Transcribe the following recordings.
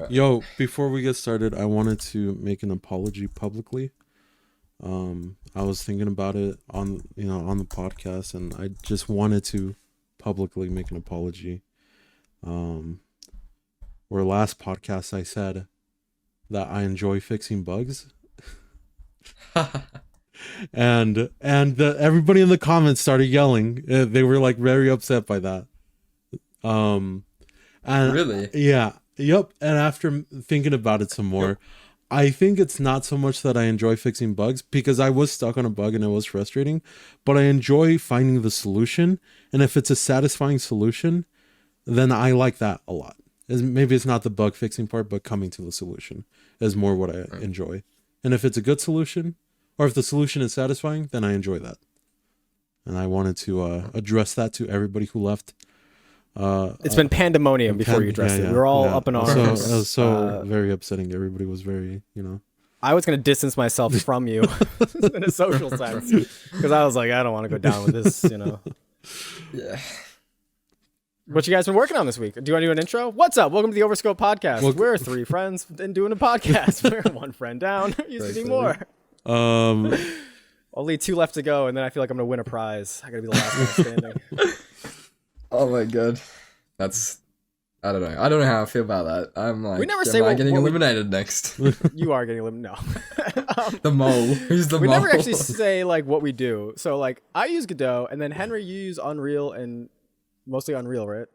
Yo, before we get started, I wanted to make an apology publicly. I was thinking about it on the podcast, and I just wanted to publicly make an apology. Where last podcast I said that I enjoy fixing bugs. and everybody in the comments started yelling. They were like very upset by that. And really? Yeah. Yep. And after thinking about it some more, I think it's not so much that I enjoy fixing bugs, because I was stuck on a bug and it was frustrating, but I enjoy finding the solution. And if it's a satisfying solution, then I like that a lot. Maybe it's not the bug fixing part, but coming to the solution is more what I enjoy. And if it's a good solution, or if the solution is satisfying, then I enjoy that. And I wanted to address that to everybody who left. It's been pandemonium before you addressed it. We were all up in arms. So it was so very upsetting. Everybody was very, I was going to distance myself from you in a social sense, because I was like, I don't want to go down with this, Yeah. What you guys been working on this week? Do you want to do an intro? What's up? Welcome to the Overscoped podcast. We're three friends and doing a podcast. We're one friend down. Used to be more. Only two left to go, and then I feel like I'm going to win a prize. I got to be the last one standing. Oh my god. I don't know. I don't know how I feel about that. I'm like, we never say am I getting eliminated next? You are getting eliminated. No. The mole. Who's the we mole? We never actually say like what we do. So like I use Godot, and then Henry, you use Unreal, and mostly Unreal, right?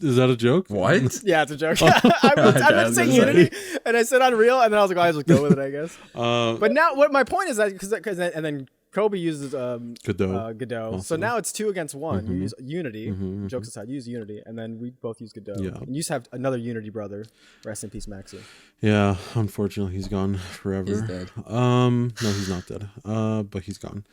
Is that a joke? What? Yeah, it's a joke. I meant to say Unity, and I said Unreal, and then I was like, I'll just go with it, I guess. But now, what my point is that because then Kobe uses Godot. So now it's 2 against 1. You use Unity. Jokes aside, you use Unity, and then we both use Godot. Yeah. And you just have another Unity brother. Rest in peace, Maxi. Yeah, unfortunately, he's gone forever. He's dead. No, he's not dead. But he's gone.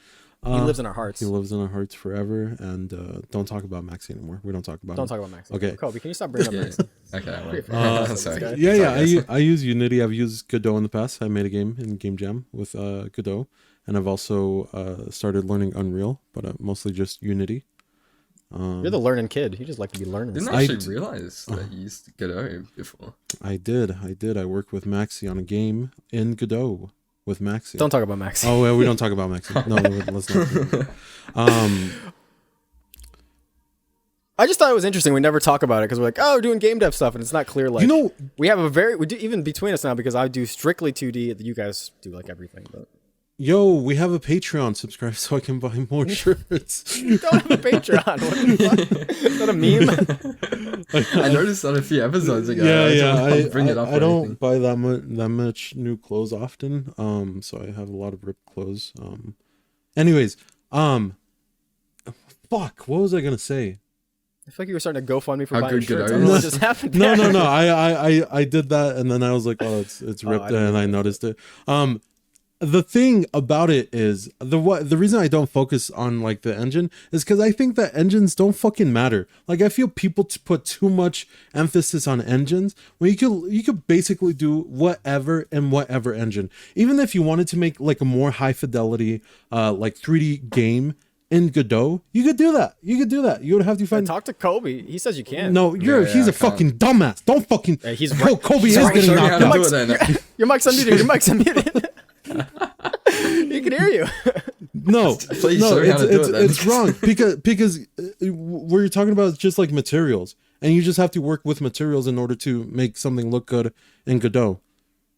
He lives in our hearts. He lives in our hearts forever. And don't talk about Maxi anymore. We don't talk about him. Don't talk about Maxi. Okay. Kobe, can you stop bringing up Maxi? Okay. Sorry. Yeah. I use Unity. I've used Godot in the past. I made a game in Game Jam with Godot. And I've also started learning Unreal, but mostly just Unity. You're the learning kid. You just like to be learning. Didn't actually realize that you used Godot before. I did. I worked with Maxi on a game in Godot with Maxi. Don't talk about Maxi. Oh, well, we don't talk about Maxi. No, let's not. Do that. I just thought it was interesting. We never talk about it because we're like, oh, we're doing game dev stuff, and it's not clear. Like, we have we do even between us now, because I do strictly 2D. You guys do like everything, but. Yo, we have a Patreon. Subscribe so I can buy more shirts. You don't have a Patreon. What the fuck? Is that a meme? I noticed on a few episodes ago. I don't buy that much new clothes often. So I have a lot of ripped clothes. Anyways, fuck. What was I gonna say? I feel like you were starting to GoFundMe for buying shirts. I don't know what just happened there. No. I did that, and then I was like, oh, it's ripped, and I noticed it. The thing about it is the reason I don't focus on like the engine is because I think that engines don't fucking matter. Like I feel people put too much emphasis on engines when you could basically do whatever in whatever engine. Even if you wanted to make like a more high fidelity like 3D game in Godot, you could do that. You would have to find. Talk to Kobe. He says you can. No, he's a fucking dumbass. Don't fucking. He's right. Kobe is getting knocked out. Your mic's unmuted. Your mic's unmuted. He can hear you. No, it's wrong because what you're talking about is just like materials, and you just have to work with materials in order to make something look good in Godot.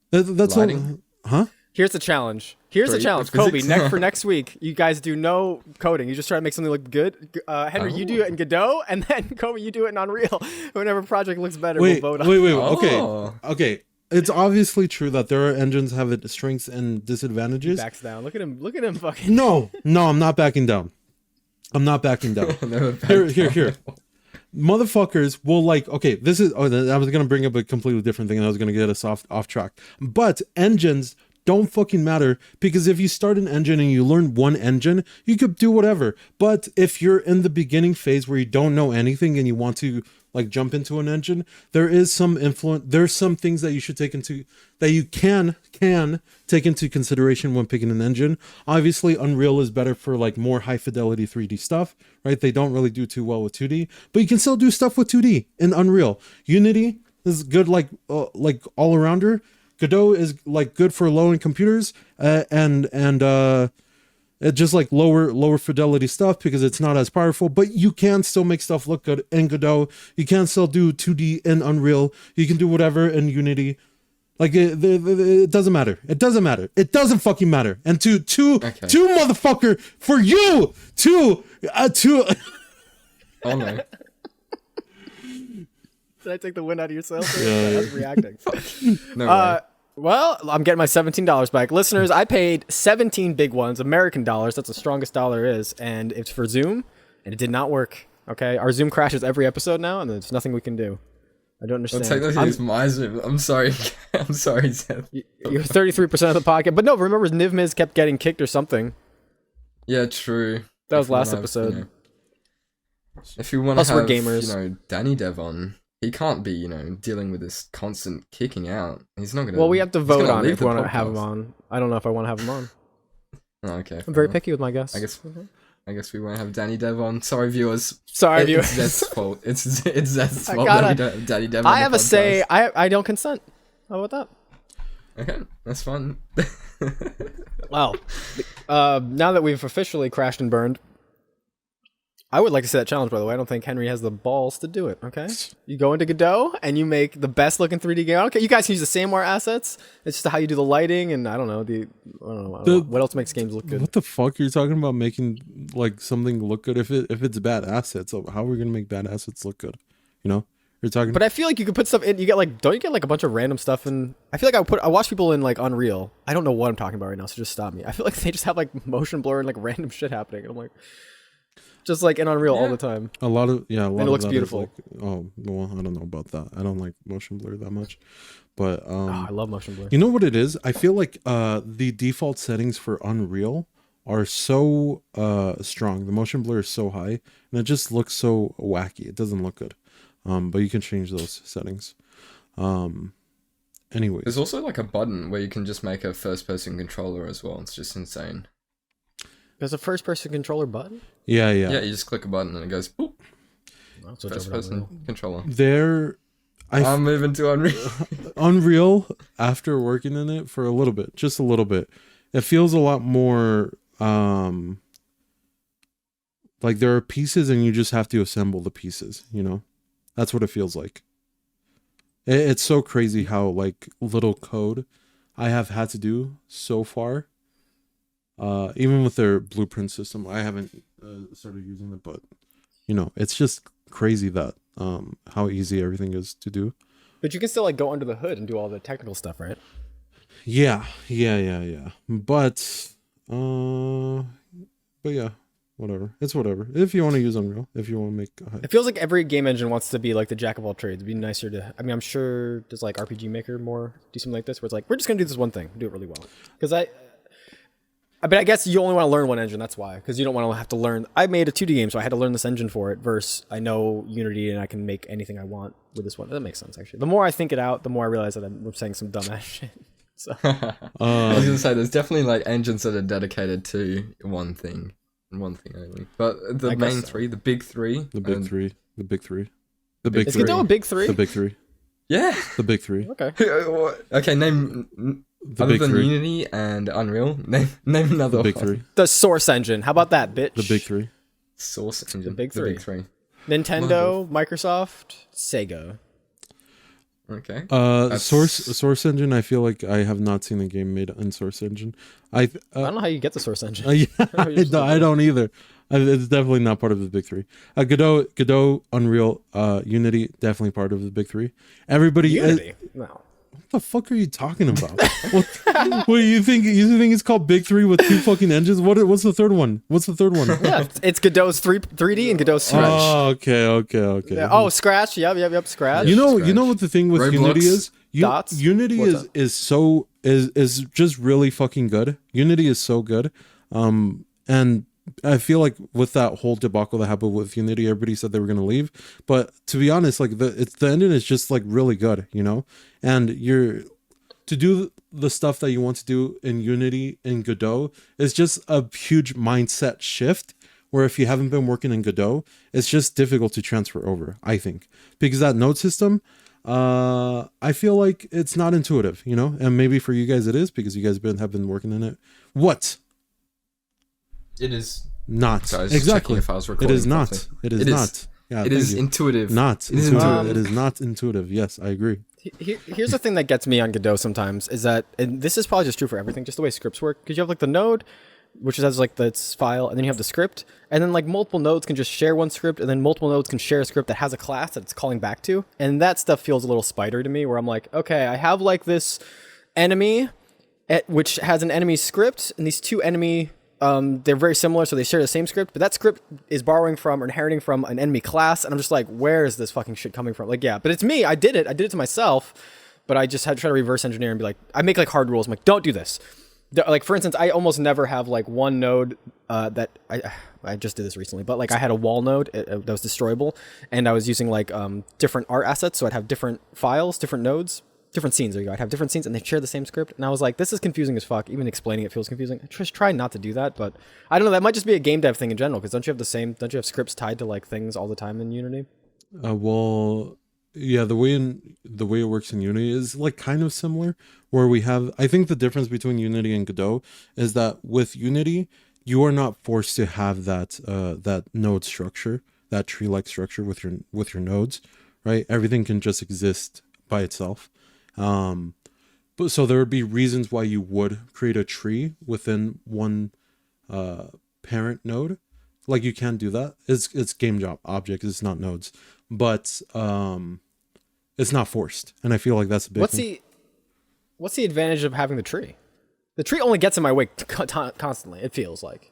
That's all. Huh? Here's the challenge. Kobe. For next week, you guys do no coding. You just try to make something look good. Henry, you do it in Godot, and then Kobe, you do it in Unreal. Whenever project looks better, we'll vote on. Wait. Okay. It's obviously true that there are engines have its strengths and disadvantages. He backs down. Look at him fucking. No, I'm not backing down. Here. Motherfuckers will like, okay, this is, I was going to bring up a completely different thing and I was going to get us off track. But engines don't fucking matter, because if you start an engine and you learn one engine, you could do whatever. But if you're in the beginning phase where you don't know anything and you want to like jump into an engine, there is some influence. There's some things that you should take into, that you can take into consideration when picking an engine. Obviously, Unreal is better for like more high fidelity 3D stuff, right? They don't really do too well with 2D, but you can still do stuff with 2D in Unreal. Unity This is good like all arounder. Godot is like good for low end computers and it's just like lower fidelity stuff because it's not as powerful, but you can still make stuff look good in Godot. You can still do 2D in Unreal. You can do whatever in Unity. Like it doesn't matter. It doesn't matter. It doesn't fucking matter. And two motherfucker for you two. Oh no. Did I take the wind out of your sails? Yeah. I was reacting. No way. Well, I'm getting my $17 back. Listeners, I paid 17 big ones, American dollars. That's the strongest dollar is. And it's for Zoom, and it did not work. Okay? Our Zoom crashes every episode now, and there's nothing we can do. I don't understand. Well, technically, it's my Zoom. I'm sorry. I'm sorry, Seth. You're 33% of the podcast. But no, remember, Niv Miz kept getting kicked or something. Yeah, true. That was last episode. If you want to have, gamers. Danny Dev on, he can't be, dealing with this constant kicking out. He's not gonna. Well, we have to vote on it if we want to have him on. I don't know if I want to have him on. Oh, okay. I'm very picky with my guests. I guess we won't have Danny Dev on. Sorry, viewers. Viewers. It's Zeth's fault. It's Zeth's fault that we don't have Danny Dev on. I have a say. I don't consent. How about that? Okay, that's fun. Well, now that we've officially crashed and burned, I would like to see that challenge, by the way. I don't think Henry has the balls to do it, okay? You go into Godot, and you make the best-looking 3D game. Okay, you guys can use the same more assets. It's just how you do the lighting, and I don't know. What else makes games look good? What the fuck are you talking about making, like, something look good if it's bad assets? So how are we going to make bad assets look good? You're talking... But I feel like you could put stuff in... Don't you get, like, a bunch of random stuff in... I feel like I watch people in, like, Unreal. I don't know what I'm talking about right now, so just stop me. I feel like they just have, like, motion blur and, like, random shit happening. And I'm like... Just like in Unreal all the time. A lot of and it looks beautiful. Like, oh well, I don't know about that. I don't like motion blur that much, but I love motion blur. You know what it is? I feel like the default settings for Unreal are so strong. The motion blur is so high, and it just looks so wacky. It doesn't look good. But you can change those settings. Anyways, there's also like a button where you can just make a first-person controller as well. It's just insane. There's a first-person controller button? Yeah. Yeah, you just click a button and it goes, boop. First-person controller. I'm moving to Unreal. Unreal, after working in it for a little bit, just a little bit, it feels a lot more, like there are pieces and you just have to assemble the pieces, That's what it feels like. It's so crazy how, like, little code I have had to do so far. Even with their blueprint system, I haven't started using it, but it's just crazy that how easy everything is to do. But you can still like go under the hood and do all the technical stuff, right? Yeah. But yeah, whatever. It's whatever. If you want to use Unreal, if you want to make, it feels like every game engine wants to be like the jack of all trades. It'd be nicer to. I mean, I'm sure does like RPG Maker more do something like this, where it's like we're just gonna do this one thing, do it really well, because But I guess you only want to learn one engine. That's why, because you don't want to have to learn. I made a 2D game, so I had to learn this engine for it. Versus, I know Unity, and I can make anything I want with this one. That makes sense, actually. The more I think it out, the more I realize that I'm saying some dumbass shit. So, I was gonna say, there's definitely like engines that are dedicated to one thing only. But the main three, the big three, the big three. Is Godot a big three? The big three. Yeah, the big three. Okay. Okay, name. Other than Unity and Unreal, name another the big three. The Source Engine. How about that, bitch? The big three. Source Engine. The big three. Nintendo, Microsoft, Sega. Okay. Source Engine. I feel like I have not seen a game made in Source Engine. I don't know how you get the Source Engine. I don't either. It's definitely not part of the big three. Godot, Unreal, Unity, definitely part of the big three. Everybody. Unity. No. What the fuck are you talking about? What you think? You think it's called Big Three with two fucking engines? What's the third one? Yeah, it's Godot's 3D and Godot's Scratch. Oh, okay. Yeah. Oh, Scratch. Yep. Scratch. You know what the thing with Roblox. Unity is? Dots? Unity is just really fucking good. Unity is so good, and I feel like with that whole debacle that happened with Unity, everybody said they were gonna leave. But to be honest, like the engine is just like really good, and to do the stuff that you want to do in Unity and Godot is just a huge mindset shift. Where if you haven't been working in Godot, it's just difficult to transfer over, I think, because that node system, I feel like it's not intuitive, you know, and maybe for you guys it is because you guys have been working in it. What? It is not so exactly. If I was it is not. Something. It is not. Yeah, it is intuitive. Not it is intuitive. It is not intuitive. Yes, I agree. Here's the thing that gets me on Godot sometimes is that, and this is probably just true for everything, just the way scripts work, because you have like the node, which has like its file, and then you have the script, and then like multiple nodes can just share one script, and then multiple nodes can share a script that has a class that it's calling back to, and that stuff feels a little spider to me, where I'm like, okay, I have like this enemy, which has an enemy script, and these two enemy, they're very similar, so they share the same script, but that script is borrowing from or inheriting from an enemy class, and I'm just like, where is this fucking shit coming from? Like, yeah, but it's me, I did it to myself, but I just had to try to reverse engineer and be like, I make like hard rules, I'm like, don't do this. Like, for instance, I almost never have like one node that I just did this recently, but like I had a wall node that was destroyable, and I was using like different art assets, so I'd have different files, different nodes, different scenes. There you go. I'd have different scenes, and they share the same script, and I was like, this is confusing as fuck. Even explaining it feels confusing. I just try not to do that, but I don't know. That might just be a game dev thing in general, because don't you have scripts tied to like things all the time in Unity? Well, yeah, the way it works in Unity is like kind of similar, where we have, I think the difference between Unity and Godot is that with Unity, you are not forced to have that node structure, that tree-like structure with your nodes, right? Everything can just exist by itself. But so there would be reasons why you would create a tree within one parent node. Like, you can do that. It's game job objects, it's not nodes. But it's not forced, and I feel like that's a big thing. What's the advantage of having the tree? The tree only gets in my way constantly, it feels like.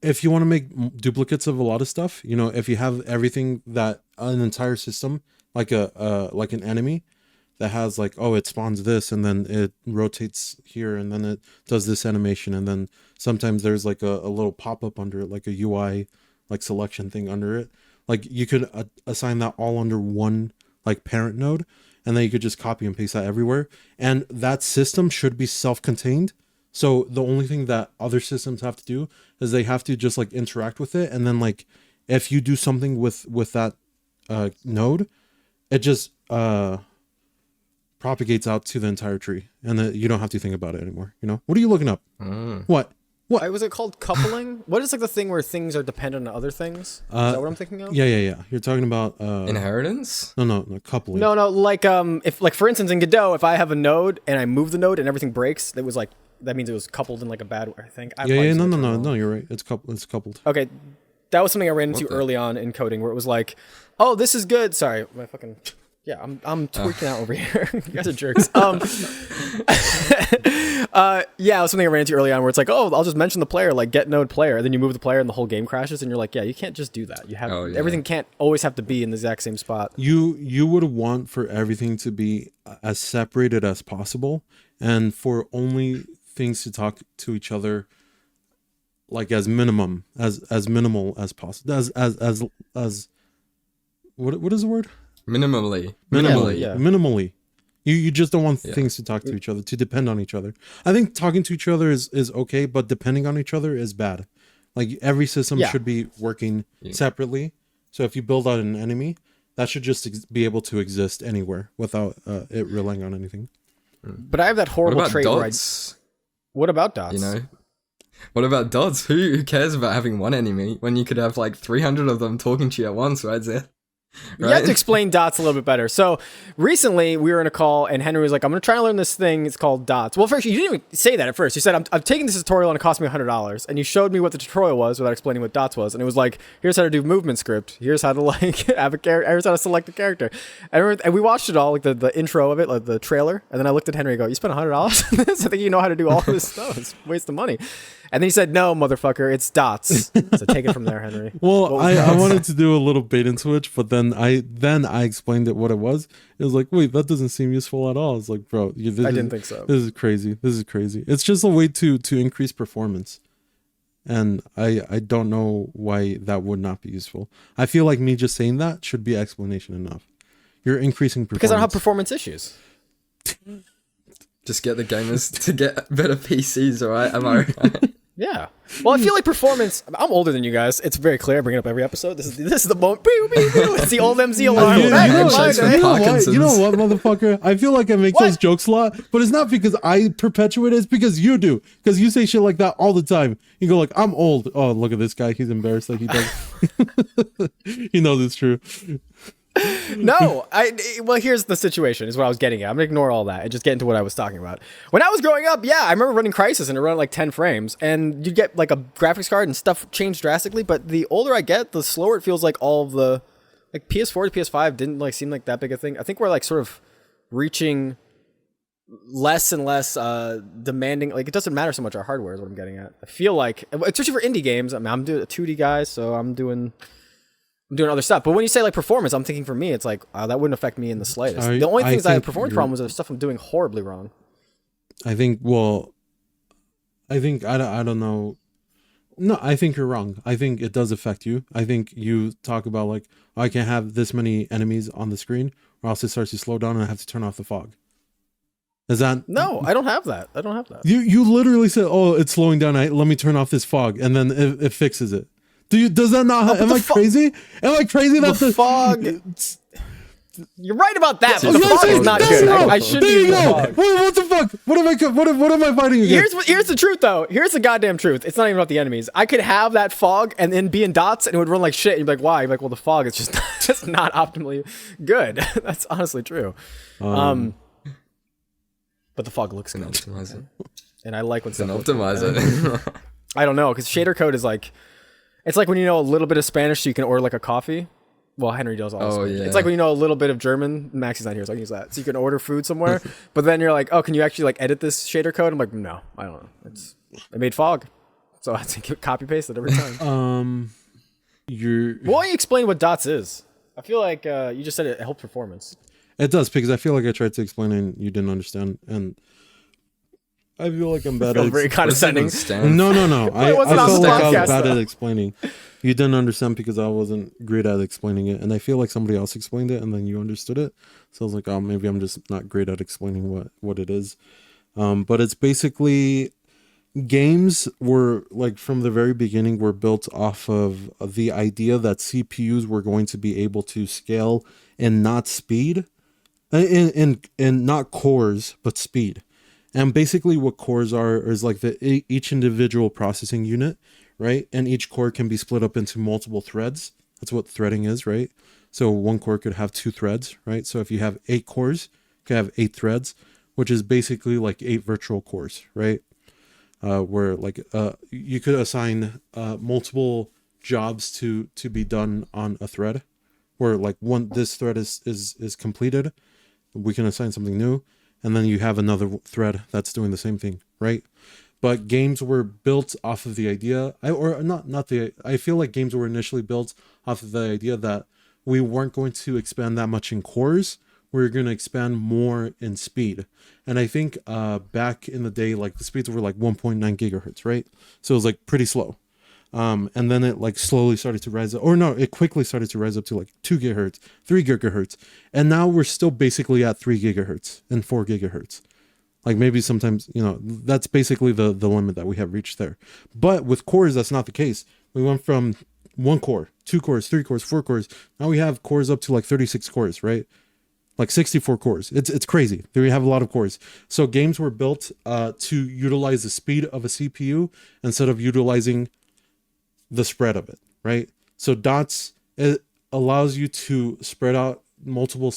If you want to make duplicates of a lot of stuff, you know, if you have everything that an entire system, like an enemy that has like, oh, it spawns this and then it rotates here and then it does this animation, and then sometimes there's like a little pop-up under it, like a UI like selection thing under it. Like, you could assign that all under one like parent node, and then you could just copy and paste that everywhere. And that system should be self-contained. So the only thing that other systems have to do is they have to just like interact with it. And then like, if you do something with that node, it just propagates out to the entire tree, and then you don't have to think about it anymore. You know, what are you looking up? What was it called? Coupling? What is like the thing where things are dependent on other things? Is that what I'm thinking of? Yeah. You're talking about inheritance? No, coupling. No, like if like for instance in Godot, if I have a node and I move the node and everything breaks, that was like, that means it was coupled in like a bad way, I think. No, you're right. It's coupled. Okay, that was something I ran into early on in coding, where it was like, oh, this is good. Sorry, my fucking. Yeah, I'm tweaking out over here. You guys are jerks. Yeah, it was something I ran into early on where it's like, oh, I'll just mention the player, like get node player, and then you move the player and the whole game crashes, and you're like, yeah, you can't just do that. You have everything can't always have to be in the exact same spot. You would want for everything to be as separated as possible, and for only things to talk to each other like as minimal as possible, as what is the word? Minimally. Yeah. Minimally. You just don't want things to talk to each other, to depend on each other. I think talking to each other is okay, but depending on each other is bad. Like, every system should be working separately. So if you build out an enemy, that should just be able to exist anywhere without it relying on anything. But I have that horrible trait dots? What about dots? You know? What about dots? Who cares about having one enemy when you could have like 300 of them talking to you at once, right, Zeth? Right? You have to explain dots a little bit better. So recently we were in a call and Henry was like, I'm going to try and learn this thing. It's called dots. Well, first, you didn't even say that at first. You said, I'm taking this tutorial and it cost me $100. And you showed me what the tutorial was without explaining what dots was. And it was like, here's how to do movement script. Here's how to like have a character. Here's how to select a character. And we watched it all, like the intro of it, like the trailer. And then I looked at Henry and go, you spent $100 on this? I think you know how to do all this stuff. It's a waste of money. And then he said, no, motherfucker, it's dots. So take it from there, Henry. Well, I wanted to do a little bait and switch, but then I explained it what it was. It was like, wait, that doesn't seem useful at all. It's like, bro, I didn't think so. This is crazy. It's just a way to increase performance. And I don't know why that would not be useful. I feel like me just saying that should be explanation enough. You're increasing performance. Because I don't have performance issues. Just get the gamers to get better PCs, all right? Am I right? Yeah. Well, I feel like performance. I'm older than you guys. It's very clear. I bring it up every episode. This is the moment. It's the old MZ alarm. You know what, motherfucker? I feel like I make those jokes a lot, but it's not because I perpetuate it. It's because you do. Because you say shit like that all the time. You go like, I'm old. Oh, look at this guy. He's embarrassed like he does. He knows it's true. No, well, here's the situation is what I was getting at. I'm gonna ignore all that and just get into what I was talking about. When I was growing up, yeah, I remember running Crisis and it ran like 10 frames and you'd get like a graphics card and stuff changed drastically, but the older I get, the slower it feels. Like all of the like PS4 to PS5 didn't like seem like that big a thing. I think we're like sort of reaching less and less demanding. Like it doesn't matter so much our hardware is what I'm getting at. I feel like, especially for indie games, I mean, I'm doing a 2D guy, so I'm doing other stuff. But when you say like performance, I'm thinking for me, it's like that wouldn't affect me in the slightest. The only things I have performance problems are stuff I'm doing horribly wrong. I don't know. No, I think you're wrong. I think it does affect you. I think you talk about like, oh, I can't have this many enemies on the screen or else it starts to slow down and I have to turn off the fog. Is that... No, I don't have that. You literally said, oh, it's slowing down. Let me turn off this fog. And then it fixes it. Does that not? Am I crazy? Am I crazy that the fog? You're right about that. But the fog is not good. I should be. What the fuck? What am I fighting against? Here's the truth, though. Here's the goddamn truth. It's not even about the enemies. I could have that fog and then be in dots, and it would run like shit. And you'd be like, why? You'd be like, well, the fog is just not optimally good. That's honestly true. But the fog looks good. Optimizer. And I like what's an optimizer. I don't know, because shader code is like. It's like when you know a little bit of Spanish, so you can order like a coffee. Well, Henry does all this. Yeah. It's like when you know a little bit of German. Maxie's not here, so I can use that. So you can order food somewhere, but then you're like, oh, can you actually like edit this shader code? I'm like, no, I don't know. I made fog, so I have to copy paste it every time. Why don't you explain what dots is? I feel like you just said it helped performance. It does, because I feel like I tried to explain and you didn't understand, and I feel like I'm bad at very condescending. No. I felt like I was bad at explaining. You didn't understand because I wasn't great at explaining it. And I feel like somebody else explained it and then you understood it. So I was like, oh, maybe I'm just not great at explaining what it is. But it's basically games were like from the very beginning were built off of the idea that CPUs were going to be able to scale and not speed and not cores, but speed. And basically what cores are is like each individual processing unit, right? And each core can be split up into multiple threads. That's what threading is, right? So one core could have 2 threads, right? So if you have 8 cores, you could have 8 threads, which is basically like 8 virtual cores, right? Where like you could assign multiple jobs to be done on a thread, where like this thread is completed, we can assign something new. And then you have another thread that's doing the same thing, right? But games were built off of the idea, I feel like games were initially built off of the idea that we weren't going to expand that much in cores. We were going to expand more in speed. And I think back in the day, like the speeds were like 1.9 gigahertz, right? So it was like pretty slow. And then it like slowly started to rise up, it quickly started to rise up to like 2 gigahertz, 3 gigahertz. And now we're still basically at 3 gigahertz and 4 gigahertz. Like maybe sometimes, that's basically the limit that we have reached there. But with cores, that's not the case. We went from 1 core, 2 cores, 3 cores, 4 cores. Now we have cores up to like 36 cores, right? Like 64 cores. It's crazy. We have a lot of cores. So games were built to utilize the speed of a CPU instead of utilizing the spread of it, right? So dots, it allows you to spread out multiple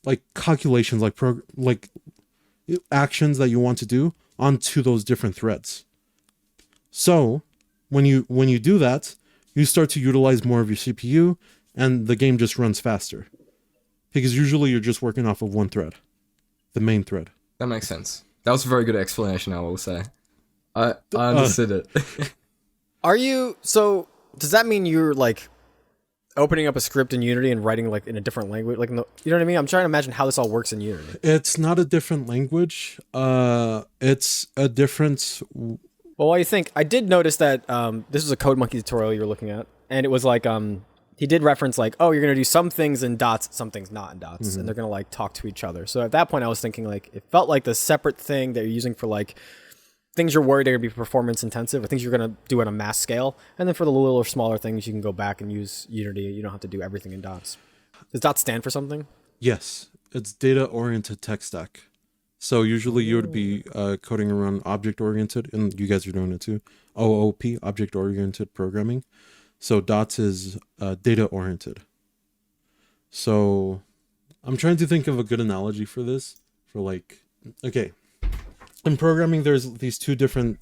like calculations, like actions that you want to do onto those different threads. So when you do that, you start to utilize more of your CPU and the game just runs faster, because usually you're just working off of one thread, the main thread. That makes sense. That was a very good explanation, I will say. I understood it. So does that mean you're like opening up a script in Unity and writing like in a different language? Like, you know what I mean? I'm trying to imagine how this all works in Unity. It's not a different language. It's a different. Well, what do you think? I did notice that this was a Code Monkey tutorial you were looking at, and it was like he did reference like, oh, you're going to do some things in dots, some things not in dots, and they're going to like talk to each other. So at that point I was thinking like, it felt like the separate thing that you're using for like things you're worried are going to be performance intensive or things you're going to do on a mass scale. And then for the little or smaller things, you can go back and use Unity. You don't have to do everything in dots. Does dots stand for something? Yes. It's data-oriented tech stack. So usually you would be coding around object-oriented, and you guys are doing it too. OOP, object-oriented programming. So dots is data-oriented. So I'm trying to think of a good analogy for this. For like, okay, in programming, there's these two different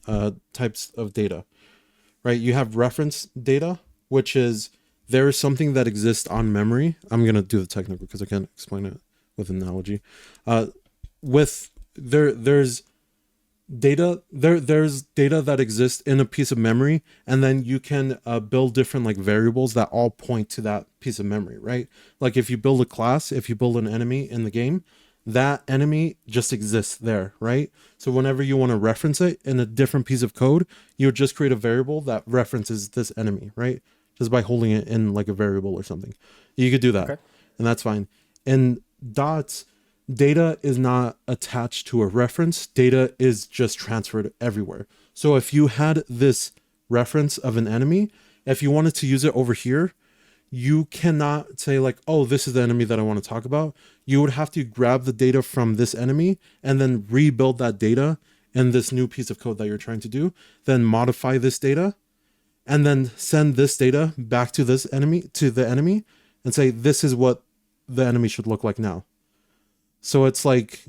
types of data, right? You have reference data, which is there is something that exists on memory. I'm going to do the technical because I can't explain it with an analogy. There's data that exists in a piece of memory, and then you can build different like variables that all point to that piece of memory, right? Like if you build a class, if you build an enemy in the game, that enemy just exists there, right? So whenever you want to reference it in a different piece of code, you would just create a variable that references this enemy, right? Just by holding it in like a variable or something. You could do that, okay, and that's fine. In dots, data is not attached to a reference. Data is just transferred everywhere. So if you had this reference of an enemy, if you wanted to use it over here, you cannot say like, oh, this is the enemy that I want to talk about. You would have to grab the data from this enemy and then rebuild that data in this new piece of code that you're trying to do, then modify this data, and then send this data back to the enemy and say, this is what the enemy should look like now. So it's like,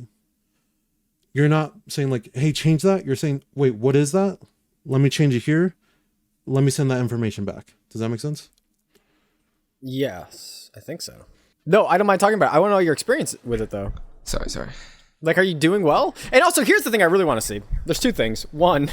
you're not saying like, hey, change that. You're saying, wait, what is that? Let me change it here. Let me send that information back. Does that make sense? Yes, I think so. No, I don't mind talking about it. I want to know your experience with it though. Sorry. Like, are you doing well? And also, here's the thing I really want to see. There's two things. One,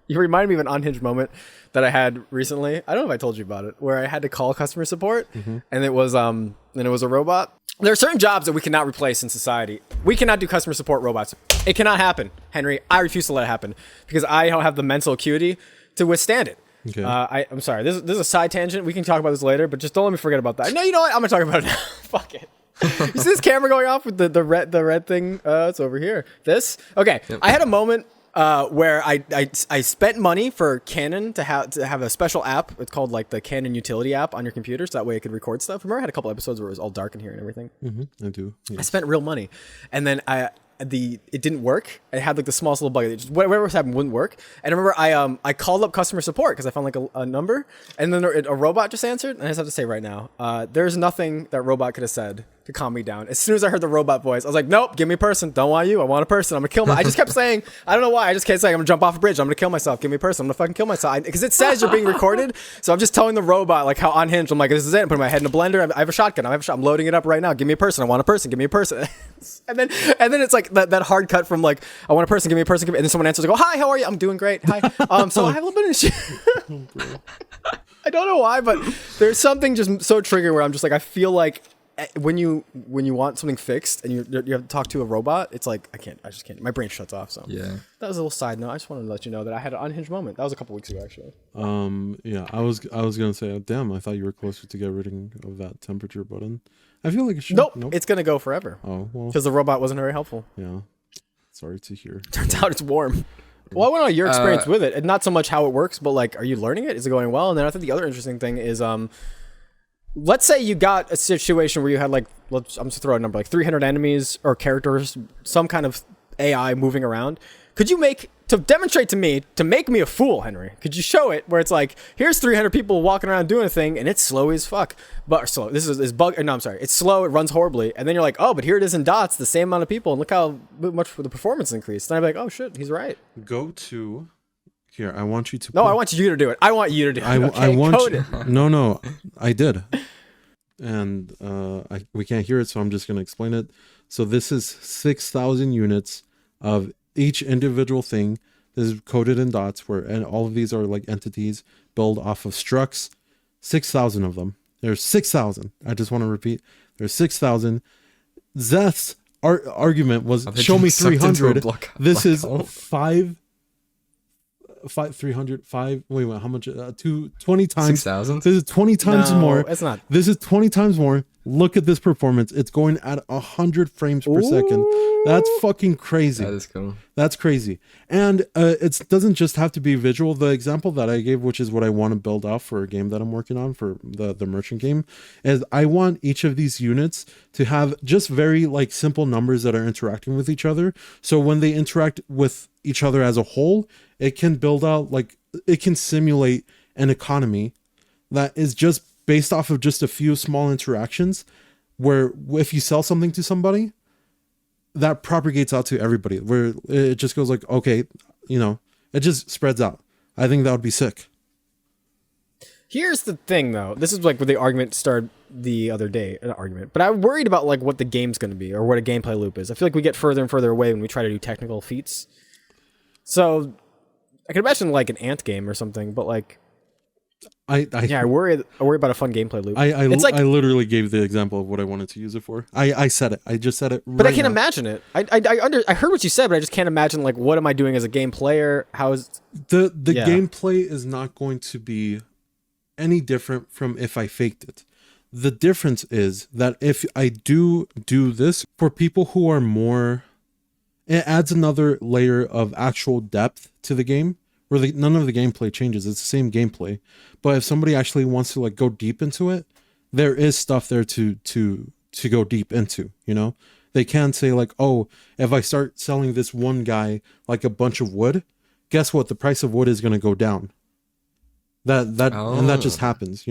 you remind me of an unhinged moment that I had recently. I don't know if I told you about it, where I had to call customer support, and it was a robot. There are certain jobs that we cannot replace in society. We cannot do customer support robots. It cannot happen, Henry. I refuse to let it happen because I don't have the mental acuity to withstand it. Okay. I'm sorry. This is a side tangent. We can talk about this later, but just don't let me forget about that. No, you know what? I'm gonna talk about it now. Fuck it. You see this camera going off with the red thing? It's over here. This? Okay. Yep. I had a moment where I spent money for Canon to have a special app. It's called like the Canon utility app on your computer, so that way I could record stuff. Remember I had a couple episodes where it was all dark in here and everything? I do. Yes. I spent real money. And then it didn't work. It had like the smallest little bug. It just whatever was happening wouldn't work. And I remember I called up customer support because I found like a number, and then a robot just answered. And I just have to say right now, there's nothing that robot could have said to calm me down. As soon as I heard the robot voice, I was like, nope, give me a person. Don't want you. I want a person. I'm gonna kill I just kept saying, I don't know why. I just kept saying, I'm gonna jump off a bridge. I'm gonna kill myself. Give me a person. I'm gonna fucking kill myself. Because it says you're being recorded. So I'm just telling the robot like how unhinged. I'm like, this is it. I'm putting my head in a blender. I have a shotgun. I'm loading it up right now. Give me a person. I want a person. Give me a person. and then it's like that hard cut from like, I want a person. Give me a person. And then someone answers. I go, hi, how are you? I'm doing great. Hi. So I have a little bit of shit. I don't know why, but there's something just so triggered where I'm just like, I feel like when you want something fixed and you have to talk to a robot, it's like I just can't. My brain shuts off. So yeah, that was a little side note. I just wanted to let you know that I had an unhinged moment. That was a couple weeks ago, actually. Yeah, I was gonna say, oh, damn, I thought you were closer to get rid of that temperature button. I feel like it should. Nope, it's gonna go forever. Oh well, because the robot wasn't very helpful. Yeah, sorry to hear. Turns out it's warm. Well, I want to know your experience with it, and not so much how it works, but like, are you learning it? Is it going well? And then I think the other interesting thing is, let's say you got a situation where you had like, I'm just throw a number, like 300 enemies or characters, some kind of AI moving around. Could you to demonstrate to me, to make me a fool, Henry, could you show it where it's like, here's 300 people walking around doing a thing and it's slow as fuck, but slow. This is bug. No, I'm sorry. It's slow. It runs horribly. And then you're like, oh, but here it is in dots, the same amount of people. And look how much the performance increased. And I'd be like, oh shit, he's right. Go to here. I want you to. No, I want you to do it. I want you to do it. I want code it. No, I did. And we can't hear it, so I'm just going to explain it. So this is 6,000 units of each individual thing. This is coded in dots, and all of these are like entities built off of structs. 6,000 of them. There's 6,000. I just want to repeat. There's 6,000. Zeth's argument was, show me 300. This is 5. 300, 5, wait, how much? 20 times. 6,000? This is 20 times more. It's not. This is 20 times more. Look at this performance. It's going at 100 frames per second. That's fucking crazy. That is cool. That's crazy. And it doesn't just have to be visual. The example that I gave, which is what I want to build off for a game that I'm working on for the merchant game, is I want each of these units to have just very like simple numbers that are interacting with each other. So when they interact with each other as a whole, it can build out, like, it can simulate an economy that is just based off of just a few small interactions, where if you sell something to somebody, that propagates out to everybody, where it just goes like, okay, it just spreads out. I think that would be sick. Here's the thing, though. This is like where the argument started the other day, an argument. But I'm worried about like what the game's going to be or what a gameplay loop is. I feel like we get further and further away when we try to do technical feats. So I can imagine like an ant game or something, but like, I worry about a fun gameplay loop. I literally gave the example of what I wanted to use it for. I said it. I just said it. But I can't imagine it. I heard what you said, but I just can't imagine like what am I doing as a game player? How is the gameplay is not going to be any different from if I faked it. The difference is that if I do this for people who are more, it adds another layer of actual depth to the game, where none of the gameplay changes. It's the same gameplay. But if somebody actually wants to like go deep into it, there is stuff there to go deep into, They can say like, oh, if I start selling this one guy like a bunch of wood, guess what? The price of wood is going to go down. And that just happens,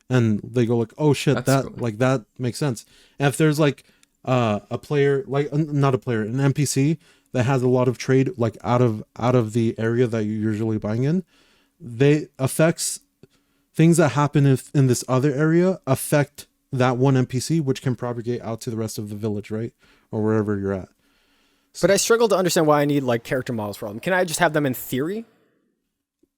And they go like, oh shit, that's cool. Like that makes sense. And if there's like a player, like not a player, an NPC that has a lot of trade like out of the area that you're usually buying in, they affects things that happen in this other area affect that one NPC, which can propagate out to the rest of the village, right? Or wherever you're at. But I struggle to understand why I need like character models for them. Can I just have them in theory?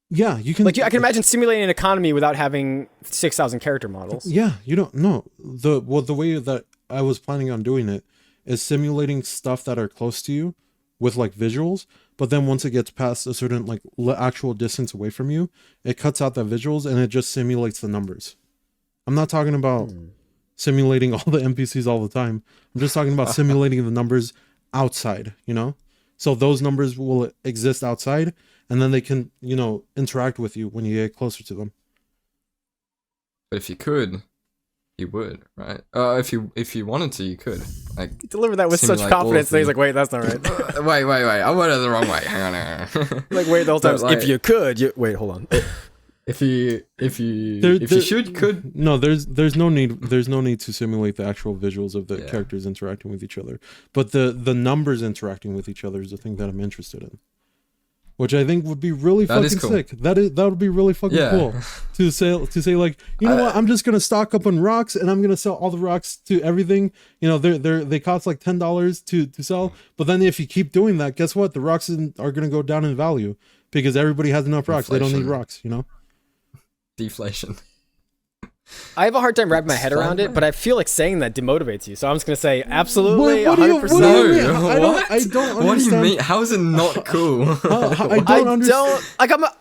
Yeah, you can. Like I can imagine simulating an economy without having 6,000 character models. Yeah, you don't know. The way that I was planning on doing it is simulating stuff that are close to you with like visuals, but then once it gets past a certain like actual distance away from you, it cuts out the visuals and it just simulates the numbers. I'm not talking about simulating all the NPCs all the time. I'm just talking about simulating the numbers outside, So those numbers will exist outside, and then they can, interact with you when you get closer to them. But if you could, you would, right? If you wanted to, you could. Like, you deliver that with such confidence that he's like, wait, that's not right. wait. I went it the wrong way. Hang on. Like, wait, the whole time. Like, if you could, wait, hold on. If you should, you could. No, there's no need to simulate the actual visuals of the characters interacting with each other. But the numbers interacting with each other is the thing that I'm interested in. Which I think would be really fucking cool. Sick. That would be really fucking cool to say like, what? I'm just gonna stock up on rocks and I'm gonna sell all the rocks to everything. They cost like $10 to sell. But then if you keep doing that, guess what? The rocks are gonna go down in value because everybody has enough rocks. Inflation. They don't need rocks. Deflation. I have a hard time wrapping my head around it, but I feel like saying that demotivates you. So I'm just gonna say absolutely, 100%. I don't understand. What do you mean? How is it not cool? I don't understand.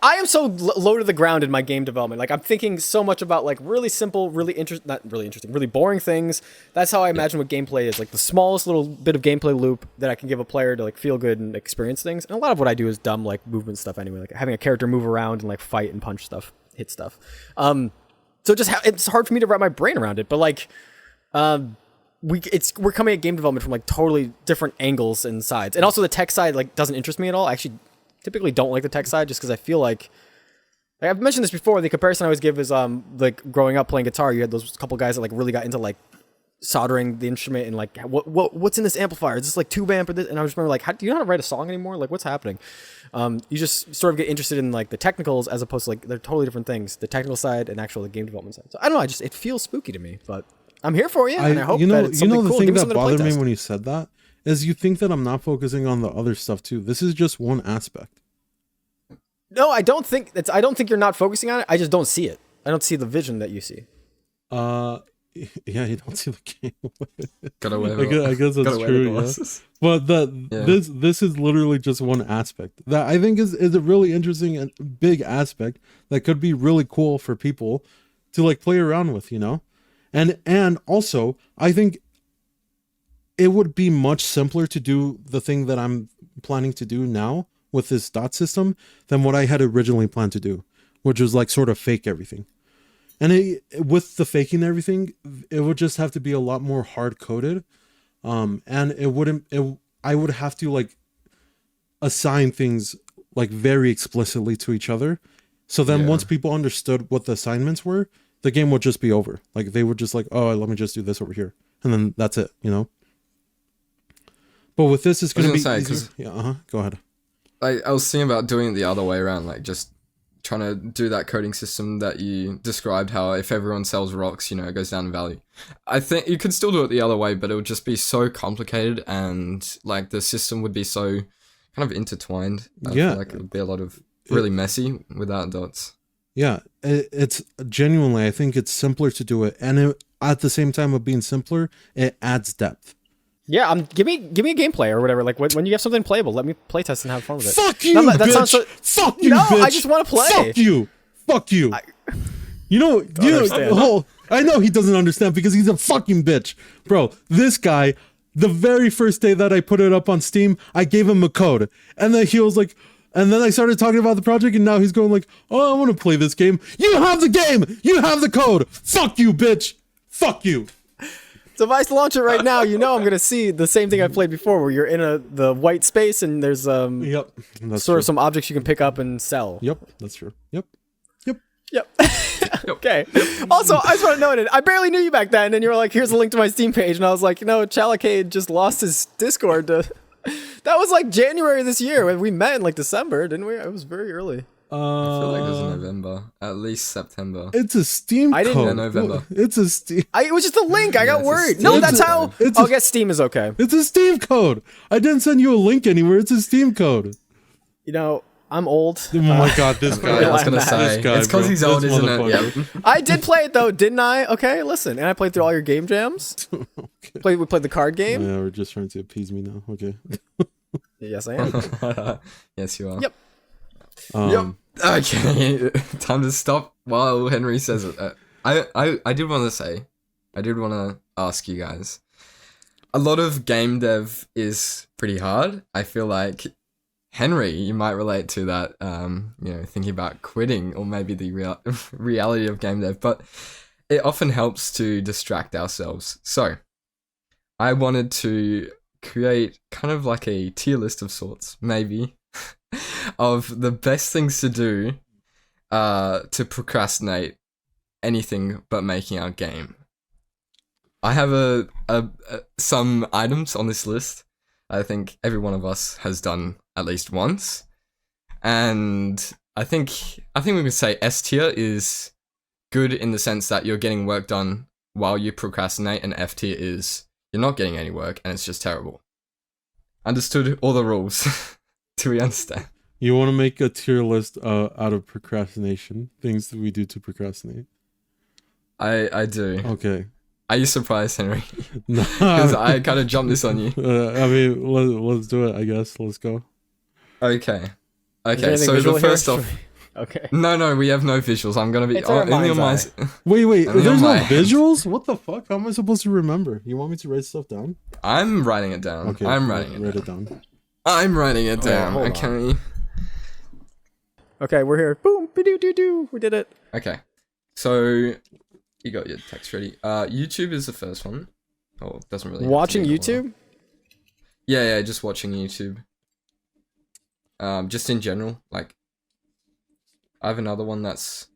I am so low to the ground in my game development. Like I'm thinking so much about like really simple, not really interesting, really boring things. That's how I imagine what gameplay is. Like the smallest little bit of gameplay loop that I can give a player to like feel good and experience things. And a lot of what I do is dumb like movement stuff anyway. Like having a character move around and like fight and punch stuff, hit stuff. So it's hard for me to wrap my brain around it, but like, we're coming at game development from like totally different angles and sides, and also the tech side like doesn't interest me at all. I actually typically don't like the tech side just because I feel like I've mentioned this before. The comparison I always give is like growing up playing guitar, you had those couple guys that like really got into like soldering the instrument and like what's in this amplifier? Is this like tube amp or this? And I just remember like, do you know how to write a song anymore? Like what's happening? You just sort of get interested in like the technicals as opposed to like they're totally different things, the technical side and actual game development side. So I don't know, it feels spooky to me, but I'm here for you, and I hope that it's something cool. The thing that bothered me when you said that is you think that I'm not focusing on the other stuff too. This is just one aspect. No, I don't think you're not focusing on it. I just don't see it. I don't see the vision that you see. Yeah, you don't see the game. I guess that's true. Yeah. But this is literally just one aspect that I think is a really interesting and big aspect that could be really cool for people to like play around with, you know? And also I think it would be much simpler to do the thing that I'm planning to do now with this dot system than what I had originally planned to do, which was like sort of fake everything. And with the faking everything, it would just have to be a lot more hard coded. And I would have to like assign things like very explicitly to each other. So then once people understood what the assignments were, the game would just be over. Like they would just like, oh, let me just do this over here. And then that's it, you know? But with this, it's going to be easier. Yeah, go ahead. I was thinking about doing it the other way around, like just trying to do that coding system that you described, how if everyone sells rocks, you know, it goes down in value. I think you could still do it the other way, but it would just be so complicated and like the system would be so kind of intertwined. I feel like it would be a lot of really messy without dots. Yeah, it's genuinely, I think it's simpler to do it. And at the same time of being simpler, it adds depth. Yeah, give me a gameplay or whatever. Like when you have something playable, let me play test and have fun with it. Fuck you, bitch! Fuck you, bitch! I just want to play. Fuck you! I know he doesn't understand because he's a fucking bitch, bro. This guy, the very first day that I put it up on Steam, I gave him a code, and then he was like, and then I started talking about the project, and now he's going like, oh, I want to play this game. You have the game. You have the code. Fuck you, bitch. Fuck you. So if I launch it right now, you know I'm gonna see the same thing I played before, where you're in the white space and there's sort of some objects you can pick up and sell. Yep, that's true. Yep. Okay. Also, I just want to note it. I barely knew you back then, and you were like, "Here's a link to my Steam page," and I was like, Chalacade just lost his Discord. That was like January this year when we met in like December, didn't we? It was very early. I feel like it was November, at least September. It's a Steam code. Yeah, November. It's a Steam. It was just a link. I got worried. No, that's how. I guess Steam is okay. It's a Steam code. I didn't send you a link anywhere. It's a Steam code. You know, I'm old. Oh my god, this guy. I was gonna say it's because he's old, isn't it? Yeah. I did play it though, didn't I? Okay, listen, and I played through all your game jams. Okay. We played the card game. Yeah, we're just trying to appease me now. Okay. Yes, I am. Yes, you are. Yep. Yep. Okay, time to stop while Henry says it. I did want to ask you guys. A lot of game dev is pretty hard. I feel like Henry, you might relate to that. Thinking about quitting or maybe the reality of game dev, but it often helps to distract ourselves. So, I wanted to create kind of like a tier list of sorts, maybe. Of the best things to do to procrastinate anything but making our game. I have some items on this list I think every one of us has done at least once. And I think we can say S tier is good in the sense that you're getting work done while you procrastinate, and F tier is you're not getting any work and it's just terrible. Understood all the rules. Do we understand? You want to make a tier list out of procrastination, things that we do to procrastinate? I do. Okay. Are you surprised, Henry? No. Because I kind of jumped this on you. I mean, let's do it, I guess. Let's go. Okay, so the first off... Okay. No, we have no visuals. I'm going to be... only on my... Wait, there's no visuals? What the fuck? How am I supposed to remember? You want me to write stuff down? I'm writing it down. Okay, I'm writing it down. I'm writing it down. Okay. Okay, we're here. Boom, doo. We did it. Okay. So, you got your text ready. YouTube is the first one. Oh, it doesn't really... Watching YouTube? Yeah, just watching YouTube. Just in general, like... I have another one that's...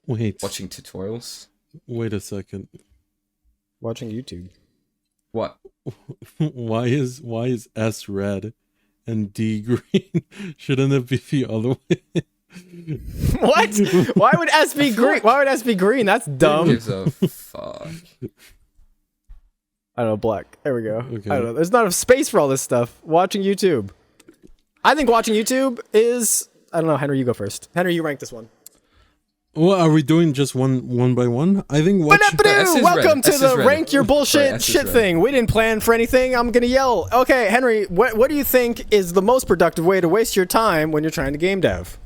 watching tutorials. Wait a second. Watching YouTube. What? Why is S red and D green? Shouldn't it be the other way? What? Why would S be green? Why would S be green? That's dumb. Who gives a fuck? I don't know, black. There we go. Okay. I don't know. There's not enough space for all this stuff. Watching YouTube. I think watching YouTube is... I don't know, Henry, you go first. Henry, you rank this one. Well, are we doing just one by one? I think welcome to the rank your bullshit shit thing. We didn't plan for anything. I'm gonna yell. Okay, Henry, what do you think is the most productive way to waste your time when you're trying to game dev?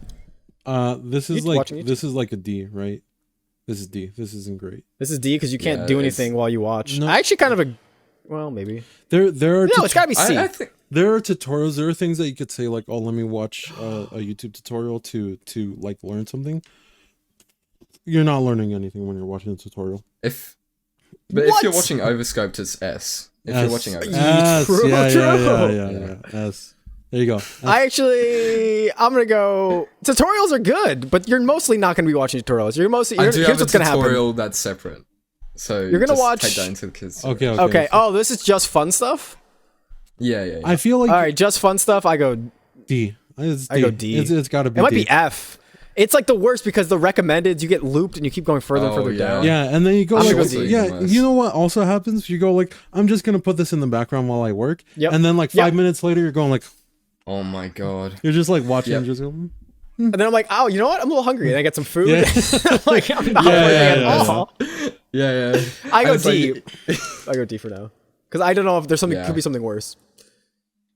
This is like a D, right? This is D. This isn't great. This is D because you can't do anything while you watch. No. I actually kind of well, maybe. There are no, it's gotta be C. I think there are tutorials. There are things that you could say like, oh, let me watch a YouTube tutorial to like learn something. You're not learning anything when you're watching a tutorial. If you're watching Overscoped, it's S. If you're watching Overscoped, yeah. S. There you go. I'm gonna go. Tutorials are good, but you're mostly not gonna be watching tutorials. Here's what's gonna happen. Tutorial that's separate. So you're gonna watch. Take that into the kids. Okay. Oh, this is just fun stuff. Yeah. I feel like all right, just fun stuff. I go D. I go D. It's got to be. It might be F. It's like the worst because the recommended, you get looped and you keep going further and further down. Yeah, and then you go like, you know what also happens? You go like, I'm just going to put this in the background while I work. Yep. And then like 5 minutes later, you're going like, oh my God. You're just like watching and just go, And then I'm like, oh, you know what? I'm a little hungry. And I get some food. Like, I'm not working at all. Yeah. I go D. I go D for now. Because I don't know if there's something, could be something worse.